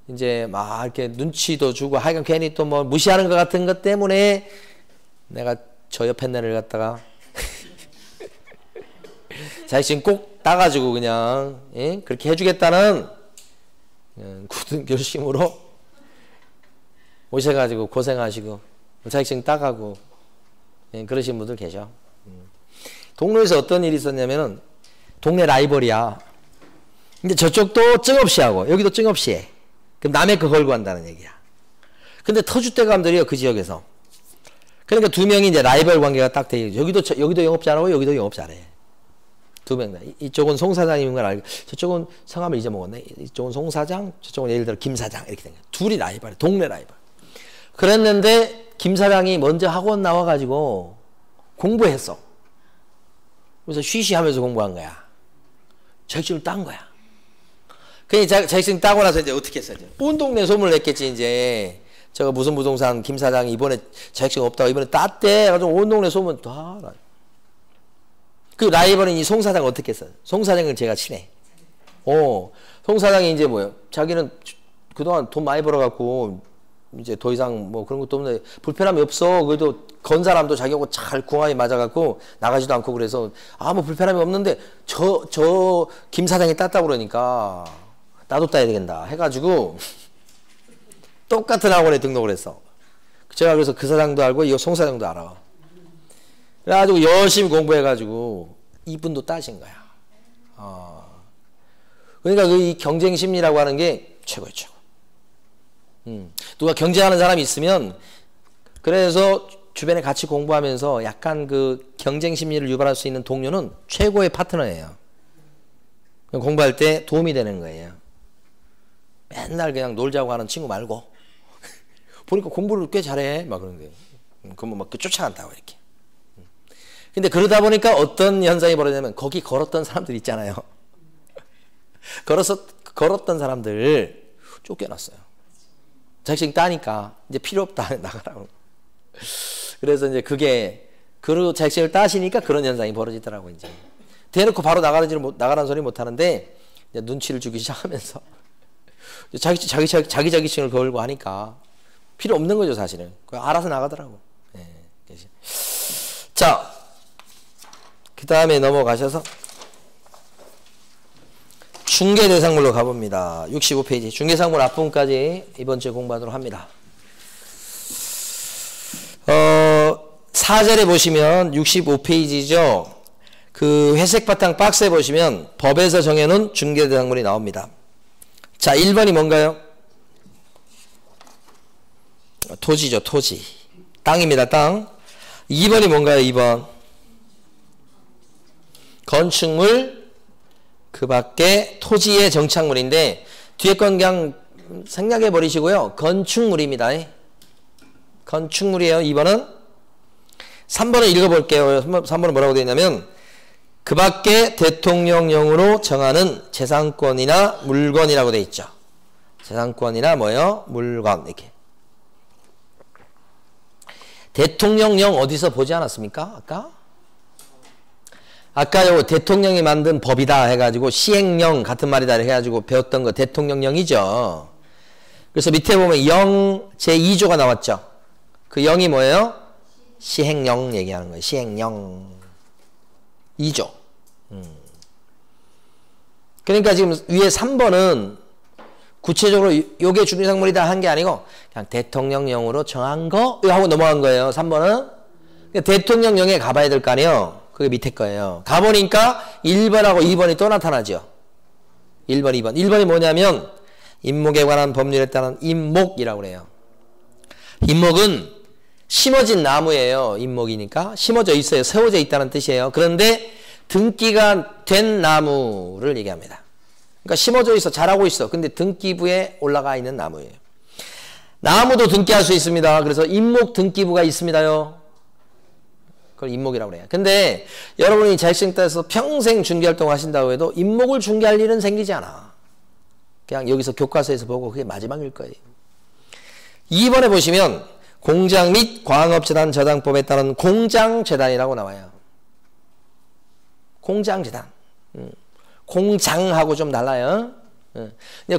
이제 막 이렇게 눈치도 주고 하여간 괜히 또 뭐 무시하는 것 같은 것 때문에 내가 저 옆에 애를 갖다가 자격증 꼭 따가지고 그냥 그렇게 해주겠다는 굳은 결심으로 오셔가지고 고생하시고 자격증 따가고 그러신 분들 계셔. 동네에서 어떤 일이 있었냐면은 동네 라이벌이야. 근데 저쪽도 증 없이 하고 여기도 증 없이 해. 그럼 남의 거 걸고 한다는 얘기야. 근데 터줏대감들이요, 그 지역에서. 그러니까 두 명이 이제 라이벌 관계가 딱 돼. 여기도 영업 잘하고 여기도 영업 잘해. 두 명 다. 이쪽은 송 사장님인 걸 알고, 저쪽은 성함을 잊어먹었네. 이쪽은 송 사장, 저쪽은 예를 들어 김 사장 이렇게 된 거야. 둘이 라이벌, 동네 라이벌. 그랬는데 김 사장이 먼저 학원 나와가지고 공부했어. 그래서 쉬쉬하면서 공부한 거야. 자격증을 딴 거야. 그러니까 자격증 따고 나서 이제 어떻게 했어요? 온 동네 소문을 냈겠지 이제. 저거 무슨 부동산 김 사장이 이번에 자격증 없다고 이번에 땄대. 그래가지고 온 동네 소문 다. 그 라이벌인 이 송 사장 어떻게 했어요? 송 사장은 제가 친해. 송 사장이 이제 뭐예요? 자기는 그동안 돈 많이 벌어갖고 이제 더 이상 뭐 그런 것도 없는데 불편함이 없어. 그래도 건 사람도 자기하고 잘 궁합이 맞아갖고 나가지도 않고 그래서 뭐 불편함이 없는데 저 김 사장이 땄다고 그러니까 나도 따야 되겠다 해가지고 똑같은 학원에 등록을 했어. 제가 그래서 그 사장도 알고 이 송 사장도 알아. 그래가지고 열심히 공부해가지고 이분도 따신 거야. 그러니까 그 이 경쟁 심리라고 하는 게 최고예요, 최고. 누가 경쟁하는 사람이 있으면 그래서 주변에 같이 공부하면서 약간 그 경쟁 심리를 유발할 수 있는 동료는 최고의 파트너예요. 공부할 때 도움이 되는 거예요. 맨날 그냥 놀자고 하는 친구 말고 보니까 공부를 꽤 잘해 막 그런데 그러면 막 쫓아간다고 이렇게. 근데 그러다 보니까 어떤 현상이 벌어지냐면 거기 걸었던 사람들 있잖아요. 걸었던 사람들 쫓겨났어요. 자격증 따니까 이제 필요 없다 나가라고. 그래서 이제 그게 그 자격증을 따시니까 그런 현상이 벌어지더라고 이제. 대놓고 바로 나가라는 소리 못 하는데 이제 눈치를 주기 시작하면서 자기 자격증을 걸고 하니까 필요 없는 거죠 사실은. 알아서 나가더라고. 네. 자, 그 다음에 넘어가셔서 중개대상물로 가봅니다. 65페이지 중개상물 앞부분까지 이번 주에 공부하도록 합니다. 4절에 보시면 65페이지죠. 그 회색 바탕 박스에 보시면 법에서 정해놓은 중개대상물이 나옵니다. 자, 1번이 뭔가요? 토지죠, 토지. 땅입니다, 땅. 2번이 뭔가요, 2번? 건축물, 그 밖에 토지의 정착물인데, 뒤에 건 그냥 생략해 버리시고요. 건축물입니다. 건축물이에요, 2번은. 3번을 읽어볼게요. 3번은 뭐라고 되어 있냐면, 그 밖에 대통령령으로 정하는 재산권이나 물건이라고 되어 있죠. 재산권이나 뭐요? 물건, 이렇게. 대통령령 어디서 보지 않았습니까? 아까 요 대통령이 만든 법이다 해가지고 시행령 같은 말이다 해가지고 배웠던 거 대통령령이죠. 그래서 밑에 보면 영 제2조가 나왔죠. 그 영이 뭐예요? 시행령 얘기하는 거예요. 시행령 2조. 그러니까 지금 위에 3번은 구체적으로 요게 중개상물이다 한 게 아니고 그냥 대통령령으로 정한 거 하고 넘어간 거예요. 3번은 대통령령에 가봐야 될 거 아니에요. 그게 밑에 거예요. 가보니까 1번하고 2번이 또 나타나죠. 1번, 2번. 1번이 뭐냐면 임목에 관한 법률에 따른 임목이라고 그래요. 임목은 심어진 나무예요. 임목이니까 심어져 있어요. 세워져 있다는 뜻이에요. 그런데 등기가 된 나무를 얘기합니다. 그러니까 심어져 있어. 자라고 있어. 근데 등기부에 올라가 있는 나무예요. 나무도 등기할 수 있습니다. 그래서 임목 등기부가 있습니다요. 그걸 임목이라고 그래요. 근데 여러분이 자격증 따서 평생 중개활동 하신다고 해도 임목을 중개할 일은 생기지 않아. 그냥 여기서 교과서에서 보고 그게 마지막일 거예요. 2번에 보시면 공장 및 광업재단 저당법에 따른 공장재단이라고 나와요. 공장재단. 공장하고 좀 달라요.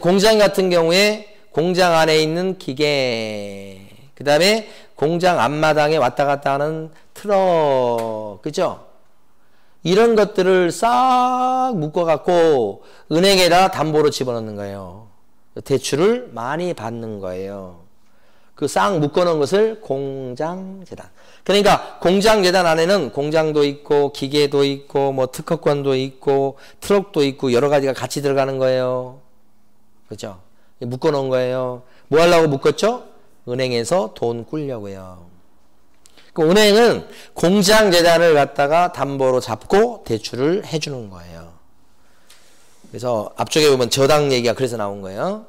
공장 같은 경우에 공장 안에 있는 기계, 그 다음에 공장 앞마당에 왔다 갔다 하는 트럭, 그죠? 이런 것들을 싹 묶어갖고 은행에다 담보로 집어넣는 거예요. 대출을 많이 받는 거예요. 그 싹 묶어놓은 것을 공장재단. 그러니까 공장재단 안에는 공장도 있고 기계도 있고 뭐 특허권도 있고 트럭도 있고 여러 가지가 같이 들어가는 거예요. 그죠? 묶어놓은 거예요. 뭐 하려고 묶었죠? 은행에서 돈 꿀려고요. 그 은행은 공장재단을 갖다가 담보로 잡고 대출을 해주는 거예요. 그래서 앞쪽에 보면 저당 얘기가 그래서 나온 거예요.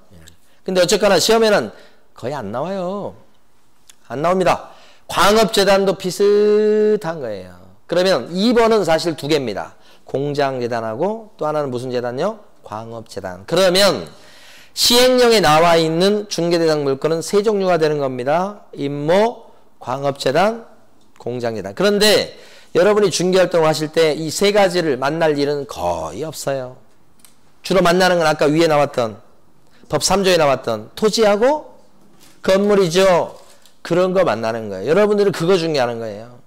근데 어쨌거나 시험에는 거의 안 나와요. 안 나옵니다. 광업재단도 비슷한 거예요. 그러면 2번은 사실 두 개입니다. 공장재단하고 또 하나는 무슨 재단요? 광업재단. 그러면 시행령에 나와 있는 중개대상 물건은 세 종류가 되는 겁니다. 임모, 광업재단, 공장재단. 그런데 여러분이 중개활동을 하실 때 이 세 가지를 만날 일은 거의 없어요. 주로 만나는 건 아까 위에 나왔던 법 3조에 나왔던 토지하고 건물이죠. 그런 거 만나는 거예요. 여러분들은 그거 중요하는 거예요.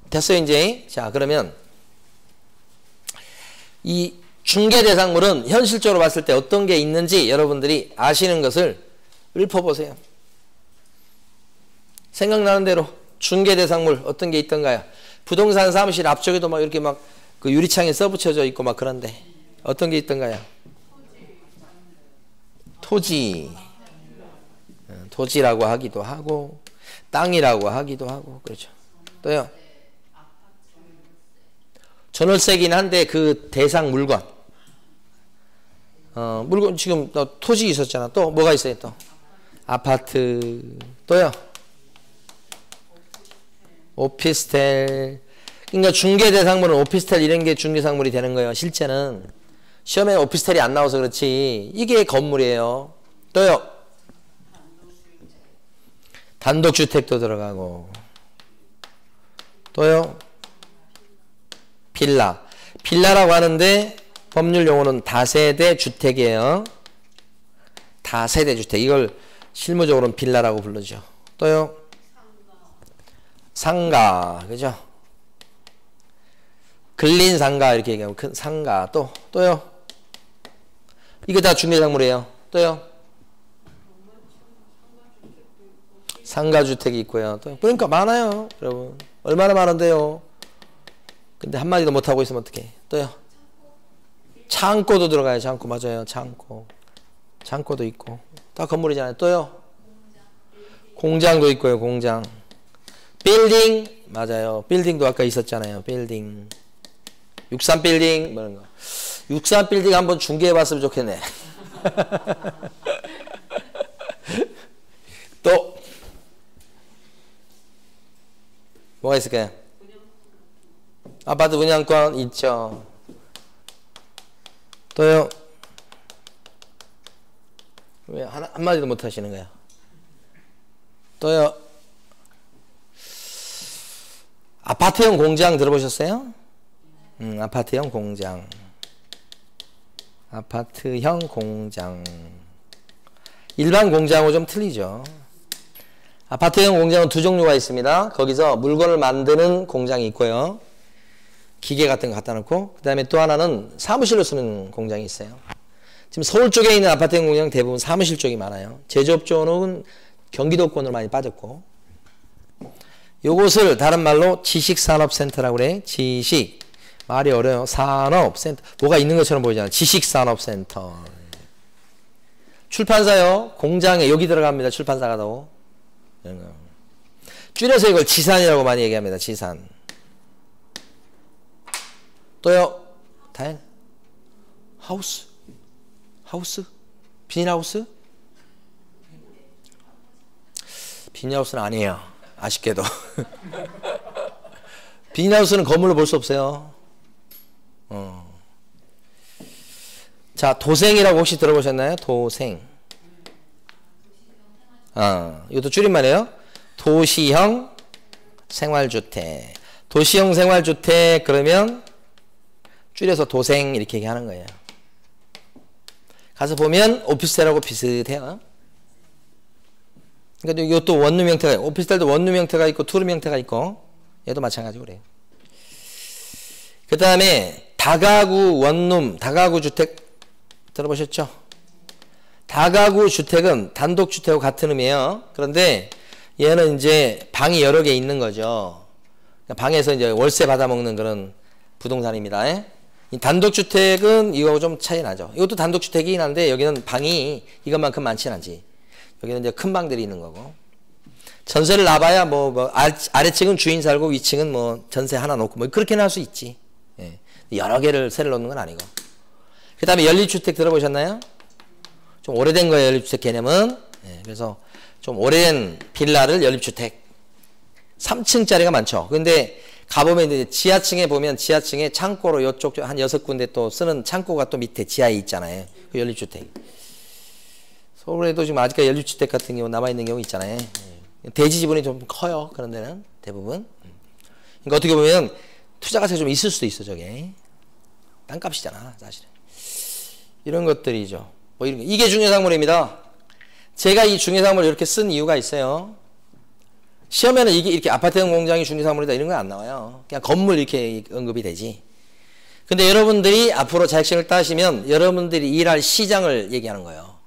됐어요, 이제? 자, 그러면 이 중개대상물은 현실적으로 봤을 때 어떤 게 있는지 여러분들이 아시는 것을 읊어보세요. 생각나는 대로 중개대상물 어떤 게 있던가요? 부동산 사무실 앞쪽에도 막 이렇게 막 그 유리창에 써붙여져 있고 막 그런데 어떤 게 있던가요? 토지. 토지라고 하기도 하고 땅이라고 하기도 하고 그렇죠. 또요. 전월세긴 한데 그 대상 물건. 물건 지금 토지 있었잖아. 또 뭐가 있어요? 또 아파트. 또요. 오피스텔. 그러니까 중개대상물은 오피스텔 이런 게 중개상물이 되는 거예요. 실제는 시험에 오피스텔이 안 나와서 그렇지 이게 건물이에요. 또요. 단독주택도 들어가고 또요. 빌라. 빌라라고 하는데 법률 용어는 다세대 주택이에요. 다세대 주택. 이걸 실무적으로는 빌라라고 부르죠. 또요. 상가. 그죠? 근린 상가 이렇게 얘기하고 큰 상가. 또요. 이거 다 중개상물이에요. 또요. 상가주택이 있고요. 또 그러니까 많아요. 여러분. 얼마나 많은데요. 근데 한마디도 못하고 있으면 어떡해. 또요. 창고도 들어가요. 창고. 맞아요. 창고. 창고도 있고. 다 건물이잖아요. 또요. 공장도 있고요. 공장. 빌딩. 맞아요. 빌딩도 아까 있었잖아요. 빌딩. 63빌딩. 뭐 이런 거. 63빌딩 한번 중개해봤으면 좋겠네. 또 뭐가 있을까요? 아파트 분양권 있죠. 또요. 왜 한마디도 못 하시는 거야? 또요. 아파트형 공장 들어보셨어요? 아파트형 공장. 아파트형 공장. 일반 공장하고 좀 틀리죠. 아파트형 공장은 두 종류가 있습니다. 거기서 물건을 만드는 공장이 있고요. 기계 같은 거 갖다 놓고 그 다음에 또 하나는 사무실로 쓰는 공장이 있어요. 지금 서울 쪽에 있는 아파트형 공장 대부분 사무실 쪽이 많아요. 제조업 쪽은 경기도권으로 많이 빠졌고 요것을 다른 말로 지식산업센터라고 그래. 지식. 말이 어려요. 산업센터. 뭐가 있는 것처럼 보이잖아요. 지식산업센터. 출판사요. 공장에 여기 들어갑니다. 출판사가 더. 줄여서 이걸 지산이라고 많이 얘기합니다. 지산. 또요. 다행. 하우스. 하우스. 비닐하우스? 비닐하우스는 아니에요. 아쉽게도. 비닐하우스는 건물로 볼 수 없어요. 자, 도생이라고 혹시 들어보셨나요? 도생. 이것도 줄임말이에요. 도시형 생활주택. 도시형 생활주택 그러면 줄여서 도생 이렇게 얘기하는 거예요. 가서 보면 오피스텔하고 비슷해요. 그러니까 이것도 원룸 형태가, 오피스텔도 원룸 형태가 있고 투룸 형태가 있고 얘도 마찬가지고 그래요. 그 다음에 다가구 원룸, 다가구 주택 들어보셨죠? 다가구 주택은 단독주택하고 같은 의미예요. 그런데 얘는 이제 방이 여러 개 있는 거죠. 방에서 이제 월세 받아먹는 그런 부동산입니다. 이 단독주택은 이거하고 좀 차이 나죠. 이것도 단독주택이긴 한데 여기는 방이 이것만큼 많지는 않지. 여기는 이제 큰 방들이 있는 거고. 전세를 놔봐야 아래층은 주인 살고 위층은 뭐 전세 하나 놓고 뭐 그렇게는 할 수 있지. 예. 여러 개를 세를 놓는 건 아니고. 그 다음에 연립주택 들어보셨나요? 좀 오래된 거예요, 연립주택 개념은. 예. 그래서 좀 오래된 빌라를 연립주택. 3층짜리가 많죠. 근데 가보면 이제 지하층에 보면 지하층에 창고로 요쪽 한 6군데 또 쓰는 창고가 또 밑에 지하에 있잖아요. 그 연립주택. 서울에도 지금 아직까지 연립주택 같은 경우 남아있는 경우 있잖아요. 대지 지분이 좀 커요. 그런 데는 대부분. 그러니까 어떻게 보면 투자 가치가 좀 있을 수도 있어, 저게. 땅값이잖아, 사실은. 이런 것들이죠. 뭐 이런 거. 이게 중요상물입니다. 제가 이 중요상물을 이렇게 쓴 이유가 있어요. 시험에는 이게 이렇게 아파트형 공장이 중요상물이다 이런 건 안 나와요. 그냥 건물 이렇게 언급이 되지. 근데 여러분들이 앞으로 자격증을 따시면 여러분들이 일할 시장을 얘기하는 거예요.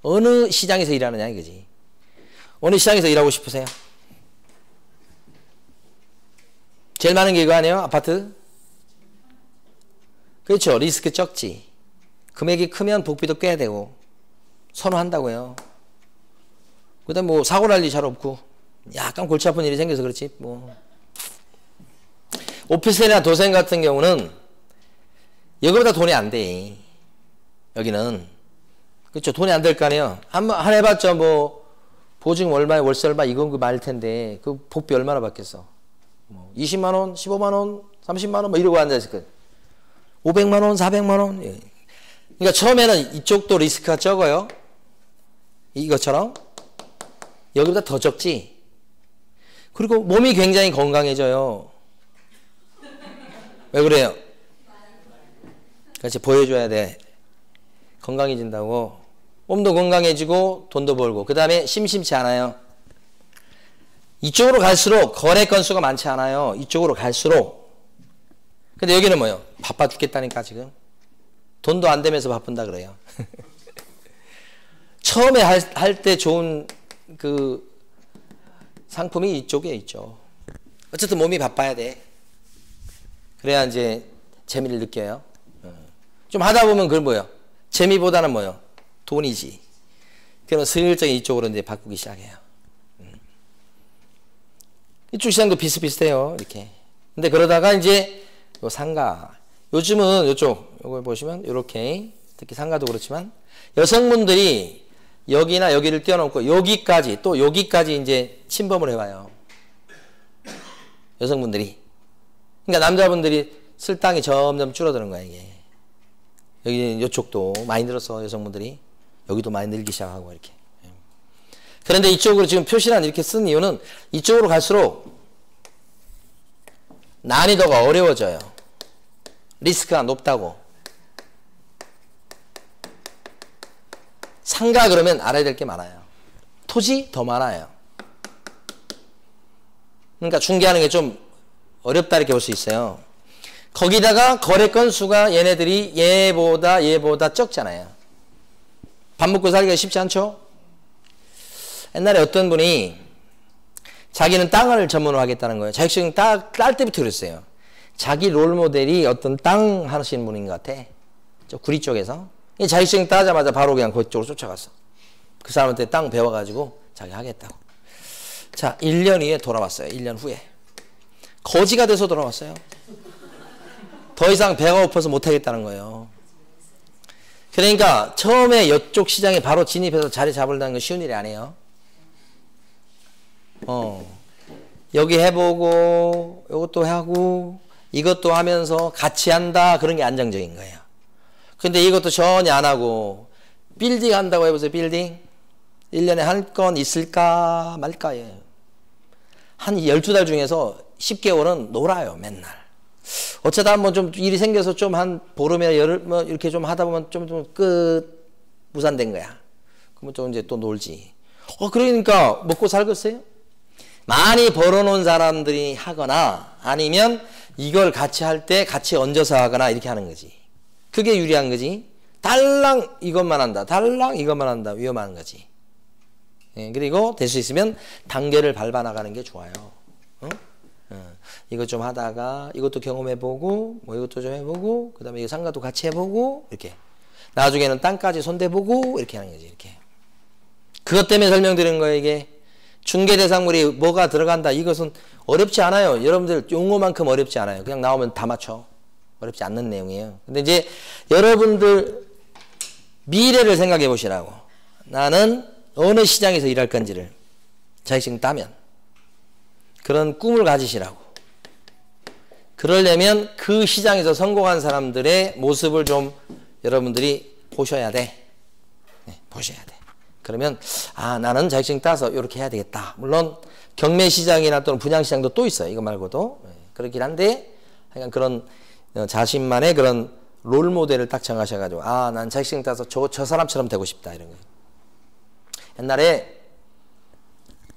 어느 시장에서 일하느냐 이거지. 어느 시장에서 일하고 싶으세요? 제일 많은 게 이거 아니에요? 아파트? 그렇죠. 리스크 적지. 금액이 크면 복비도 꽤 되고 선호한다고요. 그 다음 뭐 사고 날 일 잘 없고 약간 골치 아픈 일이 생겨서 그렇지 뭐. 오피스텔이나 도생 같은 경우는 여기보다 돈이 안 돼. 여기는. 그렇죠. 돈이 안 될 거 아니에요. 한 해봤자 뭐 보증 얼마에 월세 얼마 이건 그 말 텐데 그 복비 얼마나 받겠어. 뭐 20만 원, 15만 원, 30만 원 뭐 이러고 앉아있을 거예요. 500만 원, 400만 원. 예. 그러니까 처음에는 이쪽도 리스크가 적어요. 이것처럼. 여기보다 더 적지. 그리고 몸이 굉장히 건강해져요. 왜 그래요? 같이 보여줘야 돼. 건강해진다고. 몸도 건강해지고 돈도 벌고 그 다음에 심심치 않아요. 이쪽으로 갈수록 거래 건수가 많지 않아요. 이쪽으로 갈수록. 근데 여기는 뭐예요? 바빠 죽겠다니까 지금. 돈도 안 되면서 바쁜다 그래요. 처음에 할 때 좋은 그 상품이 이쪽에 있죠. 어쨌든 몸이 바빠야 돼. 그래야 이제 재미를 느껴요. 좀 하다 보면 그건 뭐예요? 재미보다는 뭐예요? 돈이지. 그러면 슬쩍 이쪽으로 이제 바꾸기 시작해요. 이쪽 시장도 비슷비슷해요. 이렇게. 근데 그러다가 이제 요 상가. 요즘은 요쪽, 요걸 보시면 이렇게 특히 상가도 그렇지만 여성분들이 여기나 여기를 뛰어넘고 여기까지 또 여기까지 이제 침범을 해와요. 여성분들이. 그러니까 남자분들이 쓸 땅이 점점 줄어드는 거야 이게. 여기 이쪽도 많이 늘었어 여성분들이. 여기도 많이 늘기 시작하고 이렇게. 그런데 이쪽으로 지금 표시란 이렇게 쓴 이유는 이쪽으로 갈수록 난이도가 어려워져요. 리스크가 높다고. 상가 그러면 알아야 될 게 많아요. 토지 더 많아요. 그러니까 중개하는 게 좀 어렵다 이렇게 볼 수 있어요. 거기다가 거래 건수가 얘네들이 얘보다 적잖아요. 밥 먹고 살기가 쉽지 않죠? 옛날에 어떤 분이 자기는 땅을 전문으로 하겠다는 거예요. 자격증 딸 때부터 그랬어요. 자기 롤모델이 어떤 땅 하시는 분인 것 같아. 저 구리 쪽에서. 자격증 따자마자 바로 그냥 그쪽으로 쫓아갔어. 그 사람한테 땅 배워가지고 자기 하겠다고. 자, 1년 후에 돌아왔어요. 1년 후에. 거지가 돼서 돌아왔어요. 더 이상 배가 고파서 못하겠다는 거예요. 그러니까 처음에 이쪽 시장에 바로 진입해서 자리 잡으려는 건 쉬운 일이 아니에요. 여기 해보고 이것도 하고 이것도 하면서 같이 한다 그런 게 안정적인 거예요. 근데 이것도 전혀 안 하고 빌딩 한다고 해보세요. 빌딩 1년에 한 건 있을까 말까예요. 한 12달 중에서 10개월은 놀아요. 맨날. 어쩌다 한번 좀 일이 생겨서 좀 한 보름이나 열흘 뭐 이렇게 좀 하다 보면 좀 끝 무산된 거야. 그러면 좀 이제 또 놀지. 그러니까 먹고 살겠어요? 많이 벌어놓은 사람들이 하거나 아니면 이걸 같이 할 때 같이 얹어서 하거나 이렇게 하는 거지. 그게 유리한 거지. 달랑 이것만 한다. 달랑 이것만 한다. 위험한 거지. 예, 그리고 될 수 있으면 단계를 밟아 나가는 게 좋아요. 이것 좀 하다가 이것도 경험해보고 뭐 이것도 좀 해보고 그 다음에 이 상가도 같이 해보고 이렇게 나중에는 땅까지 손대보고 이렇게 하는 거지. 이렇게 그것 때문에 설명드리는 거예요, 이게. 중개대상물이 뭐가 들어간다. 이것은 어렵지 않아요. 여러분들 용어만큼 어렵지 않아요. 그냥 나오면 다 맞춰. 어렵지 않는 내용이에요. 근데 이제 여러분들 미래를 생각해 보시라고. 나는 어느 시장에서 일할 건지를 자격증 따면 그런 꿈을 가지시라고. 그러려면 그 시장에서 성공한 사람들의 모습을 좀 여러분들이 보셔야 돼. 네, 보셔야 돼. 그러면 아, 나는 자격증 따서 이렇게 해야 되겠다. 물론 경매시장이나 또는 분양시장도 또 있어요. 이거 말고도. 네, 그렇긴 한데 하여간 그런 자신만의 그런 롤모델을 딱 정하셔가지고 아, 난 자격증 따서 저 사람처럼 되고 싶다. 이런 거예요. 옛날에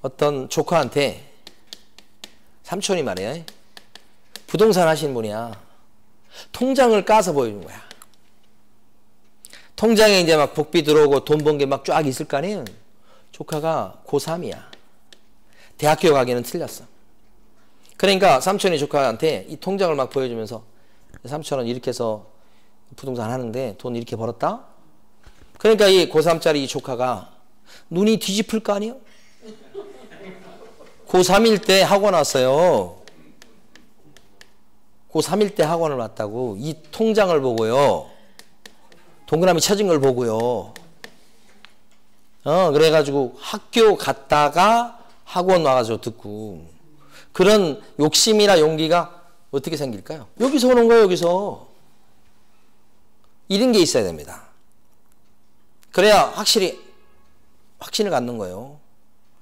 어떤 조카한테 삼촌이 말이에요. 부동산 하시는 분이야. 통장을 까서 보여준 거야. 통장에 이제 막 복비 들어오고 돈 번 게 막 쫙 있을 거 아니에요. 조카가 고3이야. 대학교 가기는 틀렸어. 그러니까 삼촌이 조카한테 이 통장을 막 보여주면서 삼촌은 이렇게 해서 부동산 하는데 돈 이렇게 벌었다? 그러니까 이 고3짜리 이 조카가 눈이 뒤집힐 거 아니에요? 고3일 때 학원 왔어요. 고3일 때 학원을 왔다고. 이 통장을 보고요. 동그라미 쳐진 걸 보고요. 그래가지고 학교 갔다가 학원 와가지고 듣고. 그런 욕심이나 용기가 어떻게 생길까요? 여기서 오는 거예요, 여기서. 이런 게 있어야 됩니다. 그래야 확실히 확신을 갖는 거예요.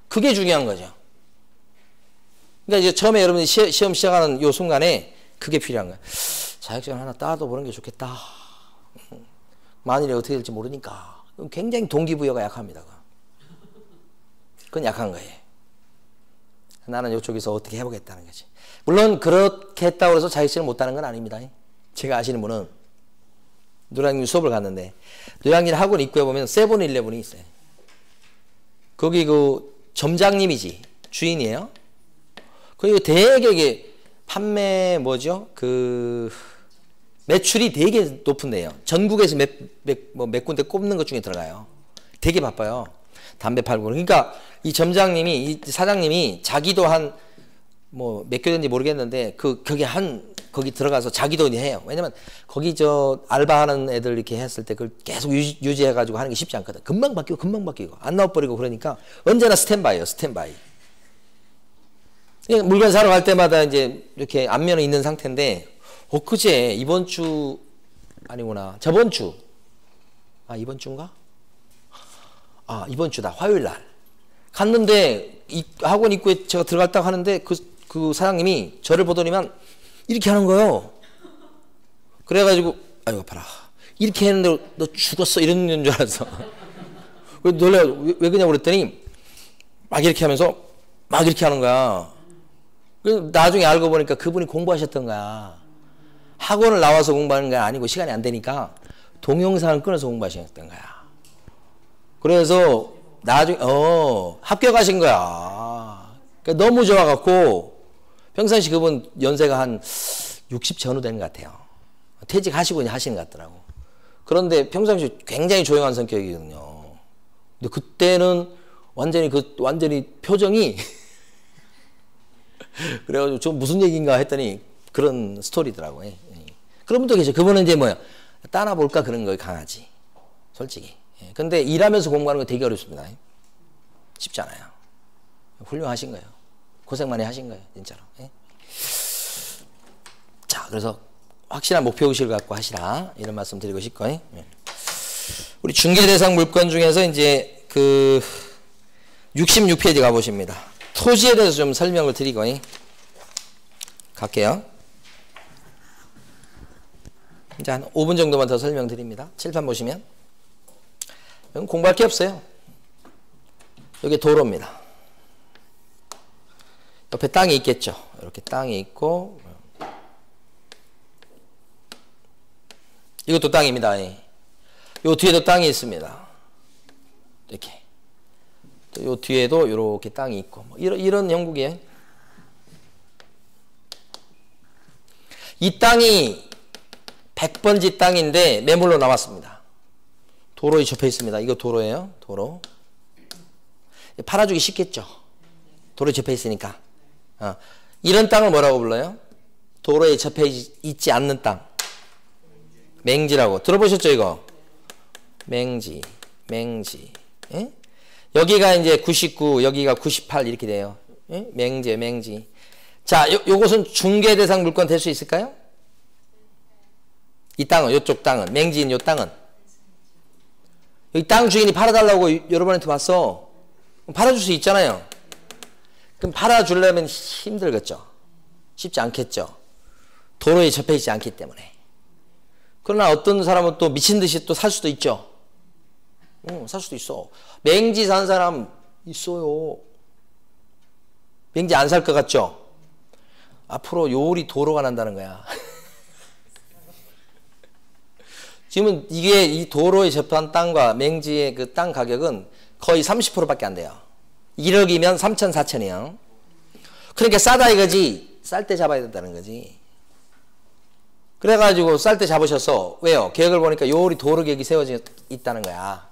그게 중요한 거죠. 그러니까 이제 처음에 여러분이 시험 시작하는 요 순간에 그게 필요한 거예요. 자격증을 하나 따도 보는 게 좋겠다. 만일에 어떻게 될지 모르니까. 굉장히 동기부여가 약합니다. 그건 약한 거예요. 나는 이쪽에서 어떻게 해보겠다는 거지. 물론 그렇게 했다고 해서 자격증을 못 따는 건 아닙니다. 제가 아시는 분은 노량진 수업을 갔는데 노량진 학원 입구에 보면 세븐일레븐이 있어요. 거기 그 점장님이지 주인이에요. 그리고 되게 이게 판매 뭐죠? 그 매출이 되게 높은데요. 전국에서 몇 군데 꼽는 것 중에 들어가요. 되게 바빠요. 담배 팔고. 그러니까 이 점장님이 이 사장님이 자기도 한 뭐 몇 개든지 모르겠는데 거기 들어가서 자기도 해요. 왜냐면 거기 저 알바하는 애들 이렇게 했을 때 그걸 계속 유지해가지고 하는 게 쉽지 않거든. 금방 바뀌고 안 나와버리고 그러니까 언제나 스탠바이예요. 스탠바이. 물건 사러 갈 때마다 이제 이렇게 안면에 있는 상태인데 엊그제 이번 주 아니구나 저번 주 이번 주인가? 이번 주다. 화요일 날 갔는데 이 학원 입구에 제가 들어갔다고 하는데 그 사장님이 저를 보더니만 이렇게 하는 거예요. 그래가지고 아이고 아파라 이렇게 했는데 너 죽었어 이런 줄 알았어. 놀래 왜 그러냐고 그랬더니 막 이렇게 하면서 막 이렇게 하는 거야. 나중에 알고 보니까 그분이 공부하셨던 거야. 학원을 나와서 공부하는 게 아니고 시간이 안 되니까 동영상을 끊어서 공부하셨던 거야. 그래서 나중에 합격하신 거야. 그러니까 너무 좋아갖고 평상시 그분 연세가 한 60 전후 되는 것 같아요. 퇴직하시고 하시는 것 같더라고. 그런데 평상시 굉장히 조용한 성격이거든요. 근데 그때는 완전히 표정이 그래가지고 저 무슨 얘기인가 했더니 그런 스토리더라고요. 그런 분도 계셔. 그분은 이제 뭐야 따라볼까 그런 거에 강하지. 솔직히. 근데 일하면서 공부하는 거 되게 어렵습니다. 쉽지 않아요. 훌륭하신 거예요. 고생 많이 하신 거예요. 진짜로. 자, 그래서 확실한 목표의식을 갖고 하시라. 이런 말씀 드리고 싶고요. 우리 중개대상 물건 중에서 이제 그 66페이지 가보십니다. 토지에 대해서 좀 설명을 드리고 갈게요. 이제 한 5분 정도만 더 설명드립니다. 칠판 보시면 여기 공부할 게 없어요. 여기 도로입니다. 옆에 땅이 있겠죠. 이렇게 땅이 있고 이것도 땅입니다. 요 뒤에도 땅이 있습니다. 이렇게 요 뒤에도 이렇게 땅이 있고 이런 형국이에요. 이 땅이 100번지 땅인데 매물로 나왔습니다. 도로에 접해 있습니다. 이거 도로예요. 도로. 팔아주기 쉽겠죠. 도로에 접해 있으니까. 이런 땅을 뭐라고 불러요? 도로에 접해 있지 않는 땅. 맹지라고. 들어보셨죠, 이거? 맹지. 예? 여기가 이제 99, 여기가 98 이렇게 돼요. 예? 맹지. 자, 요것은 중개 대상 물건 될 수 있을까요? 이 땅은, 요쪽 땅은, 맹지인 요 땅은. 여기 땅 주인이 팔아달라고 여러분한테 왔어. 팔아줄 수 있잖아요. 그럼 팔아주려면 힘들겠죠. 쉽지 않겠죠. 도로에 접해 있지 않기 때문에. 그러나 어떤 사람은 또 미친 듯이 또 살 수도 있죠. 살 수도 있어. 맹지 산 사람 있어요. 맹지 안 살 것 같죠? 앞으로 요리 도로가 난다는 거야. 지금은 이게 이 도로에 접한 땅과 맹지의 그 땅 가격은 거의 30%밖에 안 돼요. 1억이면 3천, 4천이요. 그러니까 싸다 이거지. 쌀 때 잡아야 된다는 거지. 그래가지고 쌀 때 잡으셨어. 왜요? 계획을 보니까 요리 도로 계획이 세워져 있다는 거야.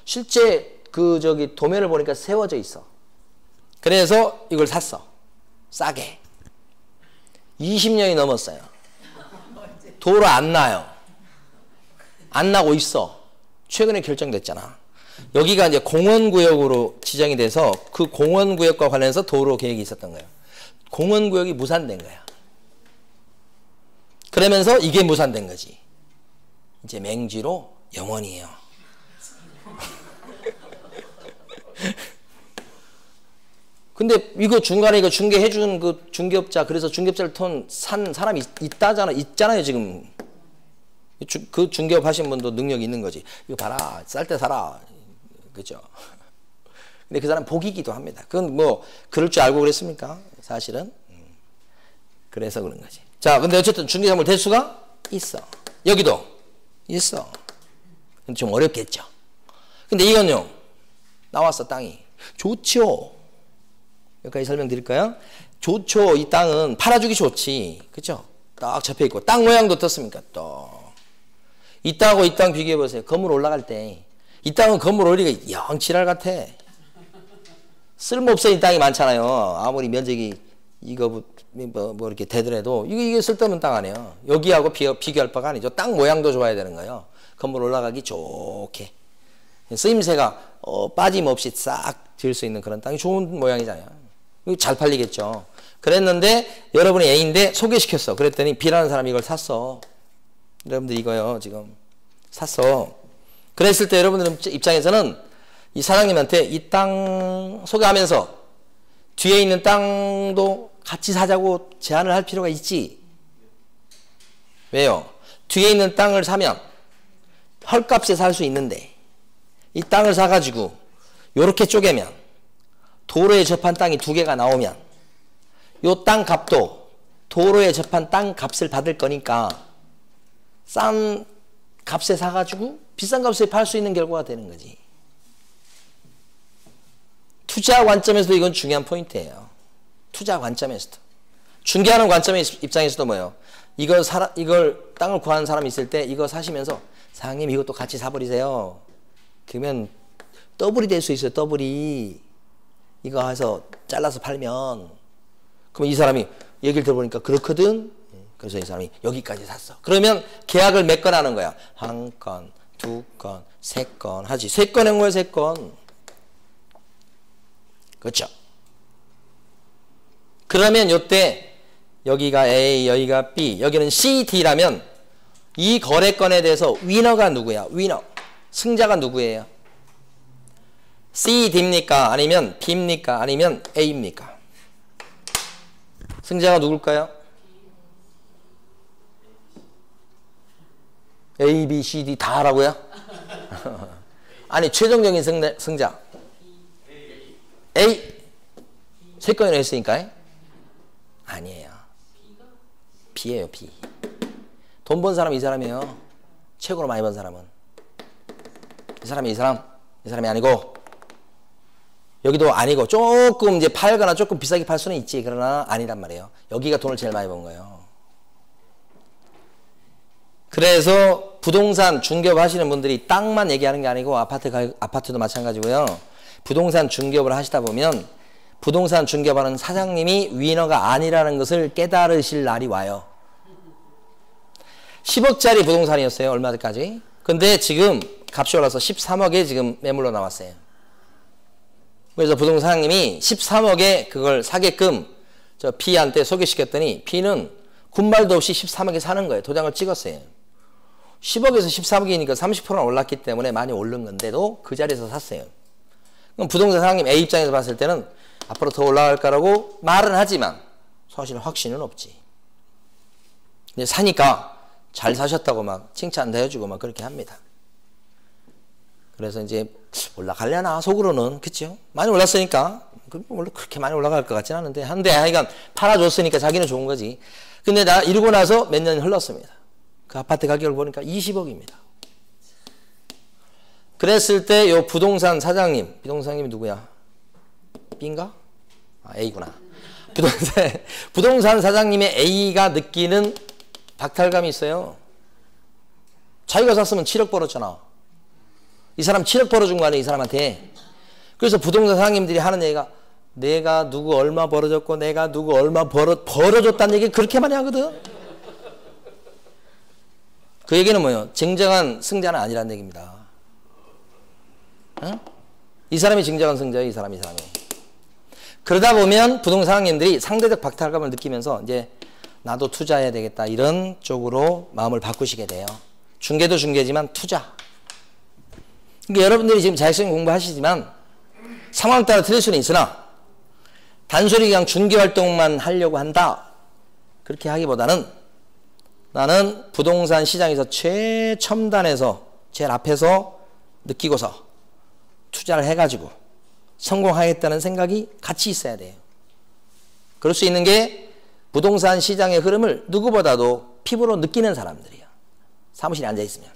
실제 그 도면을 보니까 세워져 있어. 그래서 이걸 샀어. 싸게. 20년이 넘었어요. 도로 안 나요. 안 나고 있어. 최근에 결정됐잖아. 여기가 이제 공원구역으로 지정이 돼서 그 공원구역과 관련해서 도로 계획이 있었던 거예요. 공원구역이 무산된 거야. 그러면서 이게 무산된 거지. 이제 맹지로 영원이에요. 근데 이거 중간에 이거 중개해준 그 중개업자, 그래서 중개업자를 산 사람이 있잖아요, 지금. 그 중개업 하신 분도 능력이 있는 거지. 이거 봐라, 쌀 때 사라. 그죠? 근데 그 사람 복이기도 합니다. 그건 뭐, 그럴 줄 알고 그랬습니까? 사실은. 그래서 그런 거지. 자, 근데 어쨌든 중개사물 될 수가 있어. 여기도 있어. 좀 어렵겠죠. 근데 이건요, 나왔어, 땅이. 좋죠. 여기까지 설명드릴까요? 좋죠. 이 땅은 팔아주기 좋지. 그죠? 딱 접혀있고. 땅 모양도 어떻습니까? 또. 이 땅하고 이 땅 비교해보세요. 건물 올라갈 때. 이 땅은 건물 올리기가 영 지랄 같아. 쓸모없어진 땅이 많잖아요. 아무리 면적이 이거 뭐 이렇게 되더라도 이게 쓸데없는 땅 아니에요. 여기하고 비교할 바가 아니죠. 땅 모양도 좋아야 되는 거예요. 건물 올라가기 좋게. 쓰임새가 빠짐없이 싹 지을 수 있는 그런 땅이 좋은 모양이잖아요. 잘 팔리겠죠. 그랬는데 여러분이 A인데 소개시켰어. 그랬더니 B라는 사람이 이걸 샀어. 여러분들 이거요, 지금 샀어. 그랬을 때 여러분들 입장에서는 이 사장님한테 이 땅 소개하면서 뒤에 있는 땅도 같이 사자고 제안을 할 필요가 있지. 왜요? 뒤에 있는 땅을 사면 헐값에 살 수 있는데 이 땅을 사가지고 요렇게 쪼개면 도로에 접한 땅이 2개가 나오면 요 땅 값도 도로에 접한 땅 값을 받을 거니까 싼 값에 사가지고 비싼 값에 팔 수 있는 결과가 되는 거지. 투자 관점에서도 이건 중요한 포인트예요. 투자 관점에서도. 중개하는 관점의 입장에서도 뭐예요? 이걸 땅을 구하는 사람이 있을 때 이거 사시면서 사장님 이것도 같이 사버리세요. 그러면 더블이 될 수 있어요. 더블이. 이거 해서 잘라서 팔면. 그럼 이 사람이 얘기를 들어보니까 그렇거든. 그래서 이 사람이 여기까지 샀어. 그러면 계약을 몇 건 하는 거야? 1건, 2건, 3건 하지. 3건 한 거야, 3건. 그렇죠? 그러면 요때 여기가 A, 여기가 B, 여기는 C, D라면 이 거래건에 대해서 위너가 누구야? 위너. 승자가 누구예요? C, D입니까? 아니면 B입니까? 아니면 A입니까? 승자가 누굴까요? A, B, C, D 다 하라고요? 아니 최종적인 승자 A. 3건이나 했으니까 아니에요. B예요. B. 돈 번 사람이 이 사람이에요. 최고로 많이 번 사람은 이 사람이 이 사람이 아니고 여기도 아니고 조금 이제 팔거나 조금 비싸게 팔 수는 있지. 그러나 아니란 말이에요. 여기가 돈을 제일 많이 번 거예요. 그래서 부동산 중개업 하시는 분들이 땅만 얘기하는 게 아니고 아파트도 마찬가지고요. 부동산 중개업을 하시다 보면 부동산 중개업하는 사장님이 위너가 아니라는 것을 깨달으실 날이 와요. 10억짜리 부동산이었어요. 얼마 전까지. 근데 지금 값이 올라서 13억에 지금 매물로 나왔어요. 그래서 부동산 사장님이 13억에 그걸 사게끔 저 B한테 소개시켰더니 B는 군말도 없이 13억에 사는 거예요. 도장을 찍었어요. 10억에서 13억이니까 30%나 올랐기 때문에 많이 오른 건데도 그 자리에서 샀어요. 그럼 부동산 사장님 A 입장에서 봤을 때는 앞으로 더 올라갈 거라고 말은 하지만 사실 확신은 없지. 근데 사니까 잘 사셨다고 막 칭찬도 해주고 막 그렇게 합니다. 그래서 이제 올라가려나 속으로는 그쵸? 많이 올랐으니까 원래 그렇게 많이 올라갈 것 같지는 않은데 한데 하여간 팔아줬으니까 자기는 좋은 거지. 근데 나 이러고 나서 몇 년이 흘렀습니다. 그 아파트 가격을 보니까 20억입니다. 그랬을 때 요 부동산 사장님, 부동산님이 누구야? B인가? 아, A구나. 부동산 사장님의 A가 느끼는 박탈감이 있어요. 자기가 샀으면 7억 벌었잖아. 이 사람 7억 벌어준 거 아니야, 이 사람한테. 그래서 부동산 사장님들이 하는 얘기가 내가 누구 얼마 벌어줬고 내가 누구 얼마 벌어줬다는 얘기 그렇게 많이 하거든. 그 얘기는 뭐예요? 정정한 승자는 아니라는 얘기입니다. 어? 이 사람이 정정한 승자예요, 이 사람이. 그러다 보면 부동산 사장님들이 상대적 박탈감을 느끼면서 이제 나도 투자해야 되겠다 이런 쪽으로 마음을 바꾸시게 돼요. 중개도 중개지만 투자. 그러니까 여러분들이 지금 자격증 공부하시지만 상황 따라 틀릴 수는 있으나 단순히 그냥 중개활동만 하려고 한다. 그렇게 하기보다는 나는 부동산 시장에서 최첨단에서 제일 앞에서 느끼고서 투자를 해가지고 성공하겠다는 생각이 같이 있어야 돼요. 그럴 수 있는 게 부동산 시장의 흐름을 누구보다도 피부로 느끼는 사람들이야. 사무실에 앉아있으면.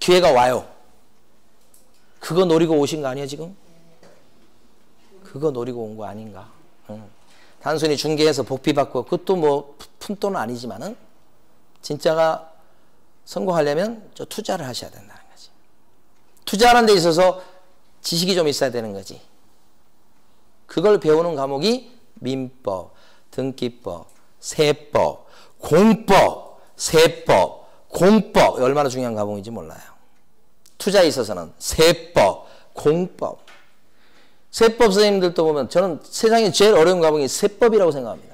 기회가 와요. 그거 노리고 오신 거 아니에요 지금? 그거 노리고 온 거 아닌가? 단순히 중개해서 복비받고 그것도 뭐 푼돈은 아니지만은 진짜가 성공하려면 저 투자를 하셔야 된다는 거지. 투자하는 데 있어서 지식이 좀 있어야 되는 거지. 그걸 배우는 과목이 민법, 등기법, 세법, 공법, 세법, 공법 얼마나 중요한 과목인지 몰라요. 투자에 있어서는 세법, 공법. 세법 선생님들도 보면 저는 세상에 제일 어려운 과목이 세법이라고 생각합니다.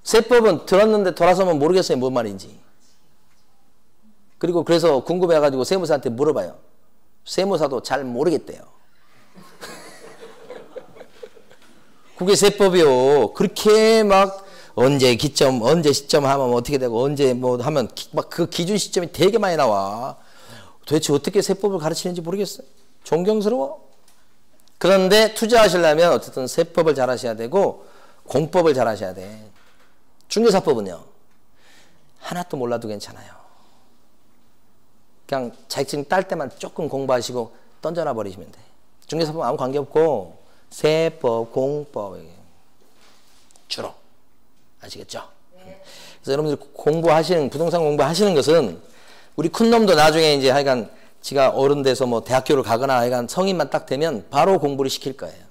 세법은 들었는데 돌아서면 모르겠어요. 뭔 말인지. 그리고 그래서 궁금해가지고 세무사한테 물어봐요. 세무사도 잘 모르겠대요. 그게 세법이요. 그렇게 막 언제 기점, 언제 시점 하면 어떻게 되고 언제 뭐 하면 막 그 기준 시점이 되게 많이 나와. 도대체 어떻게 세법을 가르치는지 모르겠어요. 존경스러워. 그런데 투자하시려면 어쨌든 세법을 잘 하셔야 되고 공법을 잘 하셔야 돼. 중개사법은요. 하나도 몰라도 괜찮아요. 그냥 자격증 딸 때만 조금 공부하시고 던져놔 버리시면 돼. 중개사법은 아무 관계없고 세법, 공법 주로. 아시겠죠? 그래서 여러분들 공부하시는 부동산 공부하시는 것은 우리 큰놈도 나중에 이제 하여간 지가 어른 돼서 뭐 대학교를 가거나 하여간 성인만 딱 되면 바로 공부를 시킬 거예요.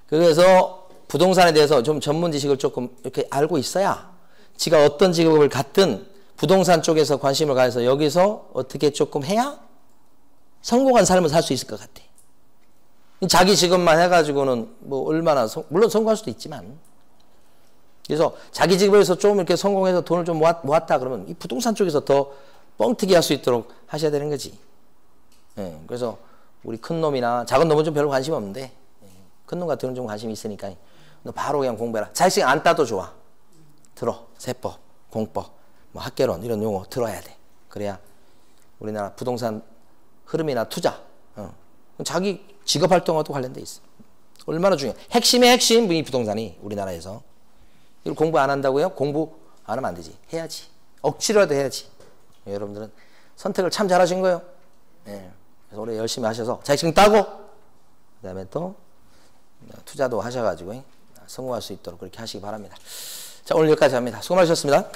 그래서 부동산에 대해서 좀 전문 지식을 조금 이렇게 알고 있어야 지가 어떤 직업을 갖든 부동산 쪽에서 관심을 가해서 여기서 어떻게 조금 해야 성공한 삶을 살 수 있을 것 같아. 자기 직업만 해가지고는 뭐 얼마나 물론 성공할 수도 있지만 그래서 자기 직업에서 좀 이렇게 성공해서 돈을 좀 모았다 그러면 이 부동산 쪽에서 더 뻥튀기 할 수 있도록 하셔야 되는 거지. 예, 그래서 우리 큰 놈이나 작은 놈은 좀 별로 관심 없는데 큰 놈 같은 경우는 좀 관심이 있으니까 너 바로 그냥 공부해라. 자격증 안 따도 좋아. 들어. 세법, 공법, 뭐 학개론 이런 용어 들어야 돼. 그래야 우리나라 부동산 흐름이나 투자 자기 직업활동하고 관련돼 있어. 얼마나 중요해. 핵심의 핵심 이 부동산이 우리나라에서. 이걸 공부 안 한다고요? 공부 안 하면 안 되지. 해야지. 억지로라도 해야지. 여러분들은 선택을 참 잘하신 거예요. 예. 그래서 올해 열심히 하셔서 자격증 따고 그 다음에 또 투자도 하셔가지고 성공할 수 있도록 그렇게 하시기 바랍니다. 자, 오늘 여기까지 합니다. 수고 많으셨습니다.